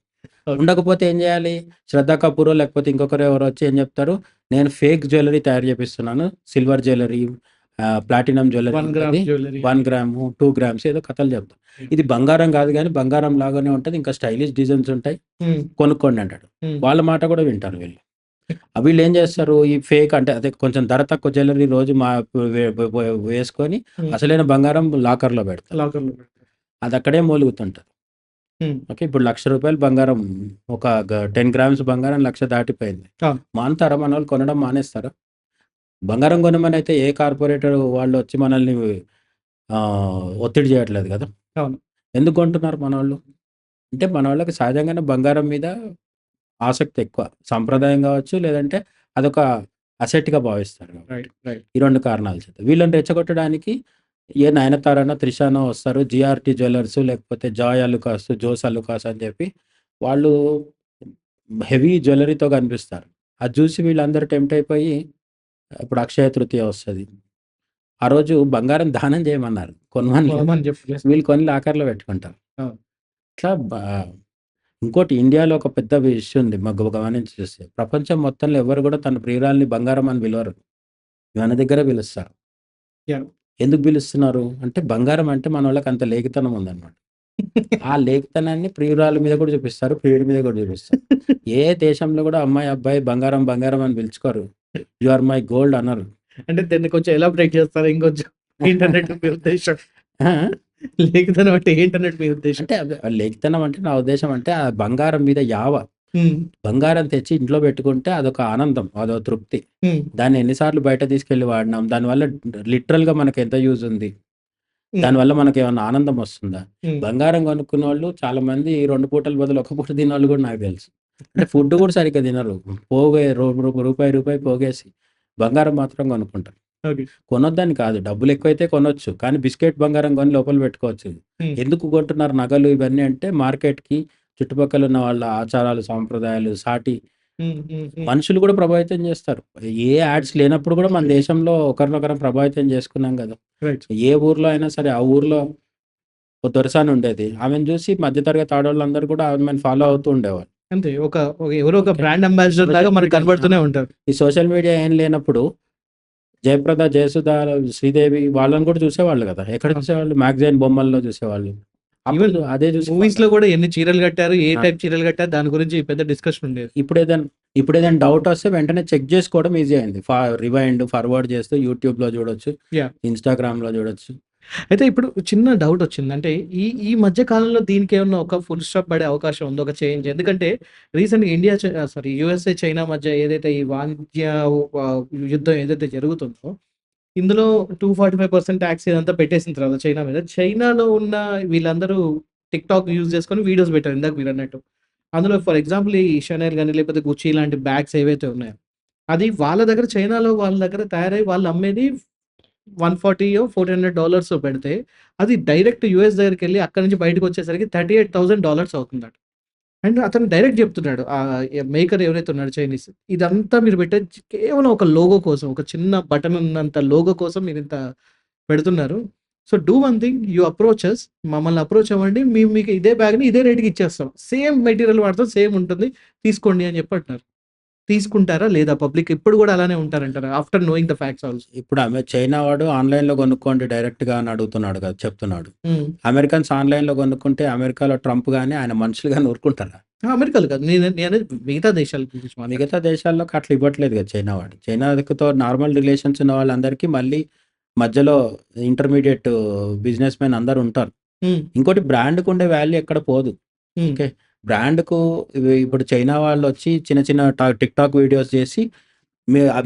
ఓకే. ఉండకపోతే ఏం చేయాలి? శ్రద్ధా కపూరో లేకపోతే ఇంకొకరు ఎవరో వచ్చి ఏం చెప్తారు? నేను ఫేక్ జ్యువెల్లరీ తయారు చేపిస్తున్నాను. Silver jewellery, platinum jewellery 1 gram ఉంటది. జ్యువెల్లరీ 1 గ్రాము, 2 గ్రామ్స్ ఏదో కథలు చెప్తారు. హ్మ్. ఇది బంగారం కాదు గానీ బంగారం లాగానే ఉంటది. ఇంకా స్టైలిష్ డిజైన్స్ ఉంటాయి. హ్మ్. కొనుక్కోండి అంటాడు. హ్మ్. వాళ్ళ మాట కూడా వింటారు వీళ్ళు. వీళ్ళేం చేస్తారు? ఈ ఫేక్ అంటే అదే కొంచెం ధర తక్కువ జ్యువెల్లరీ రోజు మా వే వే వేసుకొని హ్మ్. అసలైన బంగారం లాకర్‌లో పెడతారు. లాకర్‌లో పెడతారు. అది అక్కడే మూలుగుతుంటది. హ్మ్. ఓకే. ఇప్పుడు రూ. 1,00,000 బంగారం ఒక 10 గ్రామ్స్ బంగారం 1,00,000 దాటిపోయింది. అవును. మానుతారా మనోళ్ళు కొనడం మానేస్తారా? బంగారం కొనమనైతే ఏ కార్పొరేటర్ వాళ్ళొచ్చి మనల్ని ఒత్తిడి చేయట్లేదు గదా! అవును. ఎందుకు కొంటున్నారు మనోళ్ళు? అంటే మనోళ్ళకి సహజంగానే బంగారం మీద ఆసక్తి ఎక్కువ. సంప్రదాయం గావచ్చు, లేదంటే అదొక అసెట్‌గా భావిస్తారు కాబట్టి. రైట్. రైట్. ఈ 2 కారణాల చేత. వీళ్ళని రెచ్చగొట్టడానికి ఏ నయనతారనో, త్రిషనో వస్తారు. 'జీఆర్‌టీ జ్యువెల్లర్స్' లేకపోతే 'జాయ్ అలుకాస్', 'జోస్ అలుకాస్' అని చెప్పి వాళ్ళు హెవీ జ్యువెల్లరీతో కనిపిస్తారు. అది చూసి వీళ్ళందరూ టెంప్ట్ అయిపోయి ఇప్పుడు అక్షయ తృతీయ వస్తది. ఆ రోజు బంగారం దానం చేయమన్నారు. కొనమనలేదు. కొనమని చెప్పి వీళ్ళు కొని లాకర్‌లో పెట్టుకుంటారు. అవును. ఇట్లా ఇంకోటి ఇండియాలో ఒక పెద్ద ఇష్యూ ఉంది. గమనించి చూస్తే. ప్రపంచం మొత్తంలో ఎవరు కూడా తన ప్రియురాలిని బంగారం అని పిలవరు. మన దగ్గర పిలుస్తారు. యాహ్! ఎందుకు పిలుస్తున్నారు? అంటే బంగారం అంటే మనోళ్ళకి అంత లేఖితనం ఉందన్నమాట. ఆ లేఖితనాన్ని ప్రియురాల మీద కూడా చూపిస్తారు. ప్రియుడి మీద కూడా చూపిస్తారు. ఏ దేశంలో కూడా అమ్మాయి, అబ్బాయి బంగారం అని పిలుచుకోరు. యూ ఆర్ మై గోల్డ్ అనరు. అంటే దీన్ని కొంచెం ఎలాబరేట్ చేస్తారా ఇంకొంచెం? ఏంటన్నట్టు మీ ఉద్దేశం? ఆ! లేఖితనం అంటే ఏంటన్నట్టు మీ ఉద్దేశం? అంటే లేఖితనం అంటే నా ఉద్దేశం అంటే ఆ బంగారం మీద యావ. హ్మ్. బంగారం తెచ్చి ఇంట్లో పెట్టుకుంటే అదొక ఆనందం. అదో తృప్తి. హ్మ్. దాన్ని ఎన్ని సార్లు బయట తీసుకెళ్ళి వాడినాం. దానివల్ల లిటరల్‌గా మనకెంత యూజ్ ఉంది. హ్మ్. దానివల్ల మనకేమన్నా ఆనందం వస్తుందా? హ్మ్. బంగారం కొనుక్కున్నోళ్ళు చాలామంది 2 పూటల బదులు ఒక పూట తినోళ్ళు కూడా నాకు తెలుసు. అంటే ఫుడ్ కూడా సరిగ్గా తినరు. పోగే రూపాయి పోగేసి బంగారం మాత్రం కొనుక్కుంటారు. ఓకే. కొనొద్దని కాదు. డబ్బులెక్కువైతే కొనొచ్చు. కానీ బిస్కెట్ బంగారం కొని లోపల పెట్టుకోవచ్చు. హ్మ్. ఎందుకు కొంటున్నారు నగలు ఇవన్నీ అంటే మార్కెట్‌కి చుట్టుపక్కల ఉన్న వాళ్ళ ఆచారాలు, సాంప్రదాయాలు, సాటి హ్మ్. హ్మ్. హ్మ్. మనుషులు కూడా ప్రభావితం చేస్తారు. ఏ యాడ్స్ లేనప్పుడు కూడా మన దేశంలో ఒకరినొకరం ప్రభావితం చేసుకున్నాం గదా! రైట్. ఏ ఊర్లో అయినా సరే ఆ ఊర్లో ఓ దొరసాని ఉండేది. ఆమెను చూసి మధ్య తరగతి ఆడోళ్ళందరూ కూడా ఆమెను ఫాలో అవుతూ ఉండేవాళ్ళు. అంతే. ఎవరో ఒక ఓకే. బ్రాండ్ అంబాసిడర్ లాగా సోషల్ మనకు మీడియా కనబడుతూనే ఉంటారు. ఈ సోషల్ మీడియా ఏం లేనప్పుడు జయప్రద, జయసుధ, శ్రీదేవి వాళ్ళని కూడా చూసేవాళ్ళు గదా! ఎక్కడ అవును. చూసేవాళ్ళు? మ్యాగజైన్ బొమ్మల్లో చూసేవాళ్ళు. అప్పుడు ఈవెన్ అదే చూసి మూవీస్‌లో గూడా ఎన్ని చీరలు కట్టారు, ఏ ఆ! టైప్ చీరలు కట్టారు దాని గురించి పెద్ద డిస్కషన్ ఉండేది. ఇప్పుడేదైనా డౌట్ వస్తే వెంటనే చెక్ చేసుకోవడం ఈజీ అయింది. రివైండ్, ఫార్వర్డ్ చేస్తూ యూట్యూబ్‌లో చూడొచ్చు. యాహ్! ఇన్‌స్టాగ్రామ్‌లో చూడొచ్చు. అయితే ఇప్పుడు చిన్న డౌటొచ్చింది. అంటే ఈ ఈ మధ్య కాలంలో దీనికేమన్నా ఒక ఫుల్ స్టాప్ పడే అవకాశం ఉందా? ఒక చేంజ్? ఎందుకంటే రీసెంట్‌గా యూఎస్ఏ, చైనా మధ్య ఏదైతే ఈ వాణిజ్య ఆహ్, యుద్ధం ఏదైతే జరుగుతుందో, ఇందులో 245% టాక్స్ ఇదంతా పెట్టేసిన తర్వాత చైనా మీద, చైనాలో ఉన్న వీళ్ళందరూ టిక్‌టాక్ యూజ్ చేసుకొని వీడియోస్ పెట్టారు ఇందాక మీరన్నట్టు. అందులో ఫర్ ఎగ్జాంపుల్ ఈ షనెల్ గాని, లేకపోతే గుచ్చి ఇలాంటి బ్యాగ్స్ ఏవైతే ఉన్నాయో, అది వాళ్ళ దగ్గర చైనాలో వాళ్ళ దగ్గర తయారయ్యి వాళ్ళు అమ్మేది 140 $400 పెడితే, అది డైరెక్ట్ యూఎస్ దగ్గరికెళ్ళి అక్కడి నుంచి బయటకొచ్చేసరికి $38,000 అవుతుందట. అండ్ అతను డైరెక్ట్ చెప్తున్నాడు. మేకర్ ఎవరైతే ఉన్నాడో చైనీస్, ఇదంతా మీరు పెట్టేది కేవలం ఒక లోగో కోసం. ఒక చిన్న బటన్ ఉన్నంత లోగో కోసం మీరింత పెడుతున్నారు. So, do one thing you approach us. మమ్మల్ని అప్రోచ్ అవ్వండి. మేము మీకు ఇదే బ్యాగ్‌ని ఇదే రేట్‌కి ఇచ్చేస్తాం. సేమ్ మెటీరియల్ వాడతాం. సేమ్ ఉంటుంది. తీసుకోండి అని చెప్పి అంటున్నారు. తీసుకుంటారా? లేదా పబ్లిక్ ఇప్పుడు గూడా అలానే ఉంటారంటారా? After knowing the facts also. ఇప్పుడు చైనా వాడు ఆన్‌లైన్‌లో కొనుక్కోండి డైరెక్ట్‌గా అని అడుగుతున్నాడు కదా! చెప్తున్నాడు. హ్మ్. అమెరికన్స్ ఆన్‌లైన్‌లో కొనుక్కుంటే అమెరికాలో ట్రంప్ గాని, ఆయన మనుషులు గాని ఊరుకుంటారా? అమెరికాలో కాదు. నేననేది మిగతా దేశాల గురించి మిగతా మాట్లాడుతున్నా. దేశాల్లోకి అట్లా ఇవ్వట్లేదు కదా చైనా వాడు. చైనాతో నార్మల్ రిలేషన్స్ ఉన్న వాళ్ళందరికీ మళ్ళీ మధ్యలో ఇంటర్మీడియేట్ బిజినెస్ మెన్ అందరూ ఉంటారు. హ్మ్. ఇంకోటి బ్రాండ్‌కుండే వాల్యూ ఎక్కడ పోదు. హ్మ్. ఓకే. బ్రాండ్‌కు ఇప్పుడు చైనా వాళ్ళొచ్చి చిన్న చిన్న టిక్‌టాక్ వీడియోస్ చేసి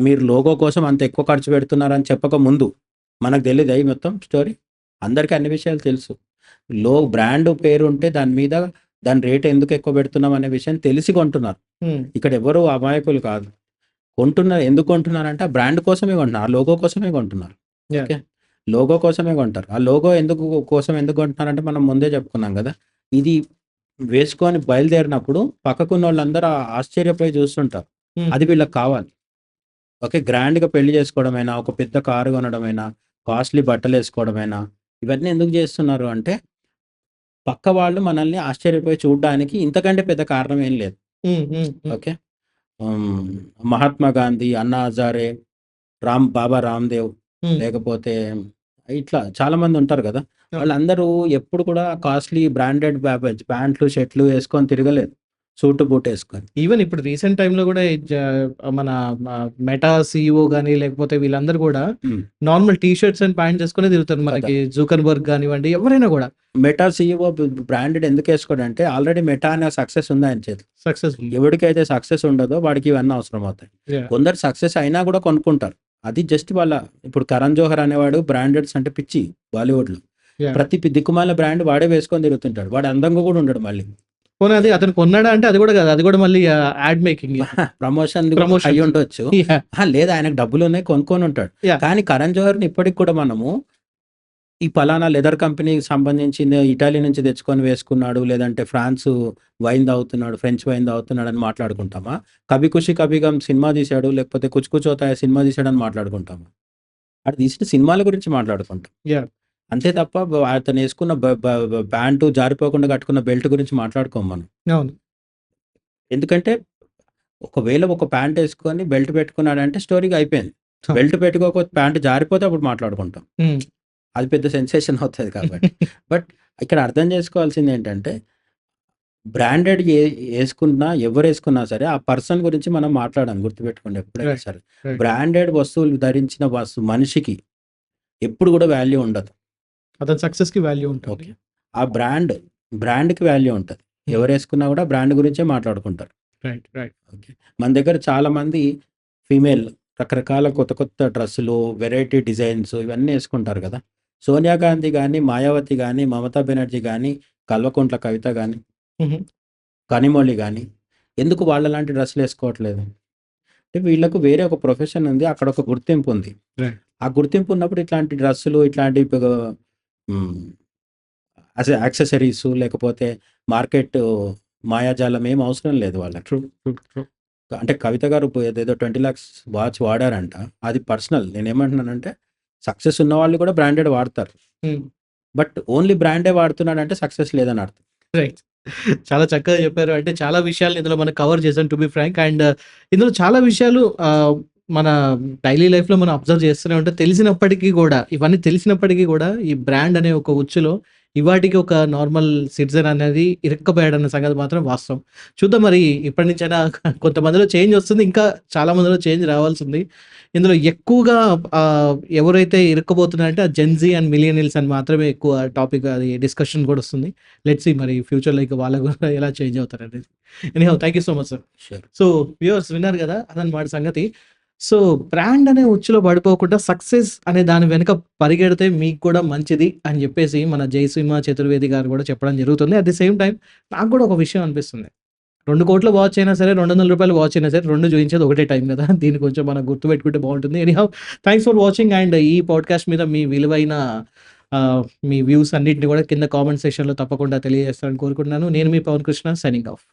మీరు లోగో కోసం అంత ఎక్కువ ఖర్చు పెడుతున్నారని చెప్పక ముందు మనకు తెలీదా ఈ మొత్తం స్టోరీ? అందరికీ అన్ని విషయాలు తెలుసు. బ్రాండ్ పేరుంటే దాని మీద దాని రేట్ ఎందుకు ఎక్కువ పెడుతున్నాం అనే విషయం తెలిసి కొంటున్నారు. హ్మ్. ఇక్కడ ఎవ్వరు అమాయకులు కాదు. ఎందుకు కొంటున్నారంటే ఆ బ్రాండ్ కోసమే కొంటున్నారు. ఆ లోగో కోసమే కొంటున్నారు. యాహ్! ఓకే. లోగో కోసమే కొంటారు. ఆ లోగో ఎందుకు కొంటున్నారంటే మనం ముందే చెప్పుకున్నాం గదా! ఇది వేసుకొని బయలుదేరినప్పుడు పక్కకున్నోళ్ళందరూ ఆశ్చర్యపోయి చూస్తుంటారు. హ్మ్. అది వీళ్ళకి కావాలి. ఓకే. గ్రాండ్‌గా పెళ్లి చేసుకోవడమైనా, ఒక పెద్ద కారు కొనడమైనా, కాస్ట్‌లీ బట్టలేసుకోవడమైనా, ఇవన్నీ ఎందుకు జేస్తున్నారు అంటే, పక్క వాళ్ళు మనల్ని ఆశ్చర్యపోయి చూడ్డానికి ఇంతకంటే పెద్ద కారణం ఏం లేదు. హ్మ్. హ్మ్. హ్మ్. ఓకే. హ్మ్. మహాత్మా గాంధీ, అన్నా హజారే, బాబా రామ్‌దేవ్, హ్మ్. లేకపోతే ఇట్లా చాలామంది ఉంటారు గదా! అవును. వాళ్ళందరూ ఎప్పుడు కూడా కాస్ట్‌లీ బ్రాండెడ్ ప్యాంట్లు, షర్ట్‌లు యేసుకొని తిరగలేదు. సూటు, బూటేసుకొని. ఈవెన్ ఇప్పుడు రీసెంట్ టైమ్‌లో గూడా మన మెటా సీఈఓ గాని, లేకపోతే వీళ్ళందరూ గూడా hmm. Normal T shirts and pants ఏసుకొనే తిరుగుతారు. కదా! మనకి జుకర్బర్గ్ గానివ్వండి, ఎవరైనా గూడా మెటా సీఈఓ బ్రాండెడ్ ఎందుకేసుకోడంటే ఆల్రెడీ మెటా అనే సక్సెస్ ఉంది ఆయన చేతిలో. సక్సెస్‌ఫుల్. ఎవడికైతే సక్సెస్ ఉండదో వాడికి ఇవన్నీ అవసరం అవుతాయి. యాహ్! కొందరు సక్సెస్ అయినా కూడా కొనుక్కుంటారు. అది జస్ట్ ఇప్పుడు 'కరణ్ జోహర్' అనేవాడు బ్రాండెడ్స్ అంటే పిచ్చి బాలీవుడ్‌లో. యాహ్! ప్రతి దిక్కుమాలిన బ్రాండ్ వాడే వేసుకొని తిరుగుతుంటాడు. వాడు అందంగా కూడా ఉండడు మళ్ళీ. పోనీ అది అతను కొన్నాడా అంటే అది గూడా గాదు. అది గూడా మళ్ళీ యాడ్ మేకింగే. ప్రమోషన్‌ది కూడా ప్రమోషన్స్. అయ్యుండొచ్చు. యాహ్! లేదు ఆయనకు డబ్బులున్నాయి కొనుక్కొని ఉంటాడు. యాహ్! కానీ 'కరణ్ జోహర్‌ని' ఇప్పటికి కూడా మనము ఈ పలానా లెదర్ కంపెనీకి సంబంధించింది ఇటాలీ నుంచి తెచ్చుకొని వేసుకున్నాడు. లేదంటే వైన్ తాగుతున్నాడు, French wine తాగుతున్నాడని మాట్లాడుకుంటామా? 'Kabhi Khushi Kabhi gum' cinema తీశాడు. లేకపోతే 'కుచ్ కుచ్ హోతా హై' సినిమా తీశాడని మాట్లాడుకుంటామా? ఆడు తీసిన సినిమాల గురించి మాట్లాడుకుంటాం. యాహ్! అంతే తప్ప అతనేసుకున్న బ బ బ ప్యాంటు జారిపోకుండా కట్టుకున్న బెల్ట్ గురించి మాట్లాడుకోము మనం. అవును. ఎందుకంటే ఒకవేళ ఒక ప్యాంట్ ఏసుకొని బెల్ట్ పెట్టుకున్నాడంటే స్టోరీగా అయిపోయింది. అవును. బెల్ట్ పెట్టుకోకపోతే ప్యాంట్ జారిపోతే అప్పుడు మాట్లాడుకుంటాం. హ్మ్. అది పెద్ద సెన్సేషన్ అవుతది కాబట్టి. బట్ ఇక్కడ అర్థం చేసుకోవాల్సిందేంటంటే, బ్రాండెడ్ యేసుకున్నా, ఎవరేసుకున్నా సరే, ఆ పర్సన్ గురించి మనం మాట్లాడాలి గుర్తుపెట్టుకోండి ఎప్పుడైనా రైట్. సరే. రైట్. బ్రాండెడ్ వస్తువులు ధరించిన మనిషికి ఎప్పుడు గూడా వాల్యూ ఉండదు. అతని సక్సెస్‌కి వాల్యూ ఉంటుంది. ఓకే. ఆ బ్రాండ్‌కి వాల్యూ ఉంటది. ఎవరేసుకున్నా గూడా బ్రాండ్ గురించే మాట్లాడుకుంటారు. రైట్. రైట్. ఓకే. మన దగ్గర చాలామంది ఫీమేల్ రకరకాల కొత్త కొత్త డ్రెస్సులు, వెరైటీ డిజైన్స్ ఇవన్నీ యేసుకుంటారు గదా! సోనియా గాంధీ గానీ, మాయావతి గానీ, మమతా బెనర్జీ గానీ, కల్వకుంట్ల కవిత గానీ, హుహు. కనిమొళి గానీ, ఎందుకు వాళ్ళలాంటి డ్రెస్సులేసుకోవట్లేదు? అంటే వీళ్ళకు వేరే ఒక ప్రొఫెషన్ ఉంది. అక్కడ ఒక గుర్తింపు ఉంది. రైట్. ఆ గుర్తింపు ఉన్నప్పుడు ఇట్లాంటి డ్రెస్సులు, ఇట్లాంటి హ్మ్. యాక్సెసరీసు లేకపోతే మార్కెట్ మాయాజాలం ఏం అవసరం లేదు వాళ్ళకి. ట్రూ. ట్రూ. ట్రూ. అంటే కవిత గారు ఏదేదో 20,00,000 వాచ్ వాడారంట. అది పర్సనల్. నేనేమంటున్నానంటే సక్సెస్ ఉన్నవాళ్ళు కూడా బ్రాండెడ్ వాడతారు. హ్మ్. బట్ ఓన్లీ బ్రాండే వాడుతున్నాడంటే సక్సెస్ లేదని అర్థం. రైట్. చాలా చక్కగా చెప్పారు. అంటే చాలా విషయాల్ని ఇందులో మనం కవర్ చేసాం టు బి ఫ్రాంక్. అండ్ ఇందులో చాలా విషయాలు మన డైలీ లైఫ్‌లో మనం అబ్జర్వ్ చేస్తూనే ఉంటాం. తెలిసినప్పటికీ గూడా, ఇవన్నీ తెలిసినప్పటికీ గూడా ఈ బ్రాండ్ అనే ఒక ఉచ్చులో ఇవాటికి ఒక నార్మల్ సిటిజన్ అనేది ఇరుక్కుపోయాడన్న సంగతి మాత్రం వాస్తవం. చూద్దాం మరి ఇప్పటి నుంచైనా కొంతమందిలో చేంజ్ వస్తుంది. ఇంకా చాలా మందిలో చేంజ్ రావాల్సింది. ఇందులో ఎక్కువగా ఎవరైతే ఇరుక్కుపోతున్నారంటే ఆ జెన్‌జీ అండ్ మిలియనియల్స్ అని మాత్రమే ఎక్కువ టాపిక్ అది డిస్కషన్ కూడా వస్తుంది. లెట్స్ సీ మరి ఫ్యూచర్‌లో ఇక వాళ్ళు కూడా ఎలా చేంజ్ అవుతారనేది. Anyhow thank you so much sir. Sure. So viewers విన్నారు గదా! అదనమాట సంగతి. సో బ్రాండ్ అనే ఉచ్చులో పడిపోకుండా సక్సెస్ అనే దాని వెనక పరిగెడితే మీకు కూడా మంచిది అని జెప్పేసి మన జయసింహ చతుర్వేది గారు గూడా చెప్పడం జరుగుతుంది. అట్ ది సేమ్ టైమ్ నాకు గూడా ఒక విషయం అనిపిస్తుంది. 2,00,00,000 వాచ్ అయినా సరే, రూ. 200 వాచ్ అయినా సరే 2 చూయించేది ఒకటే టైం గదా! దీన్ని కొంచెం మనం గుర్తుపెట్టుకుంటే బావుంటుంది. Anyhow thanks for watching and ఈ పాడ్‌కాస్ట్ మీద మీ విలువైన మీ వ్యూస్ అన్నిటిని గూడా కింద కామెంట్ సెక్షన్‌లో తప్పకుండా తెలియజేస్తారని కోరుకుంటున్నాను. నేను మీ పవన్ కృష్ణ సైనింగ్ ఆఫ్.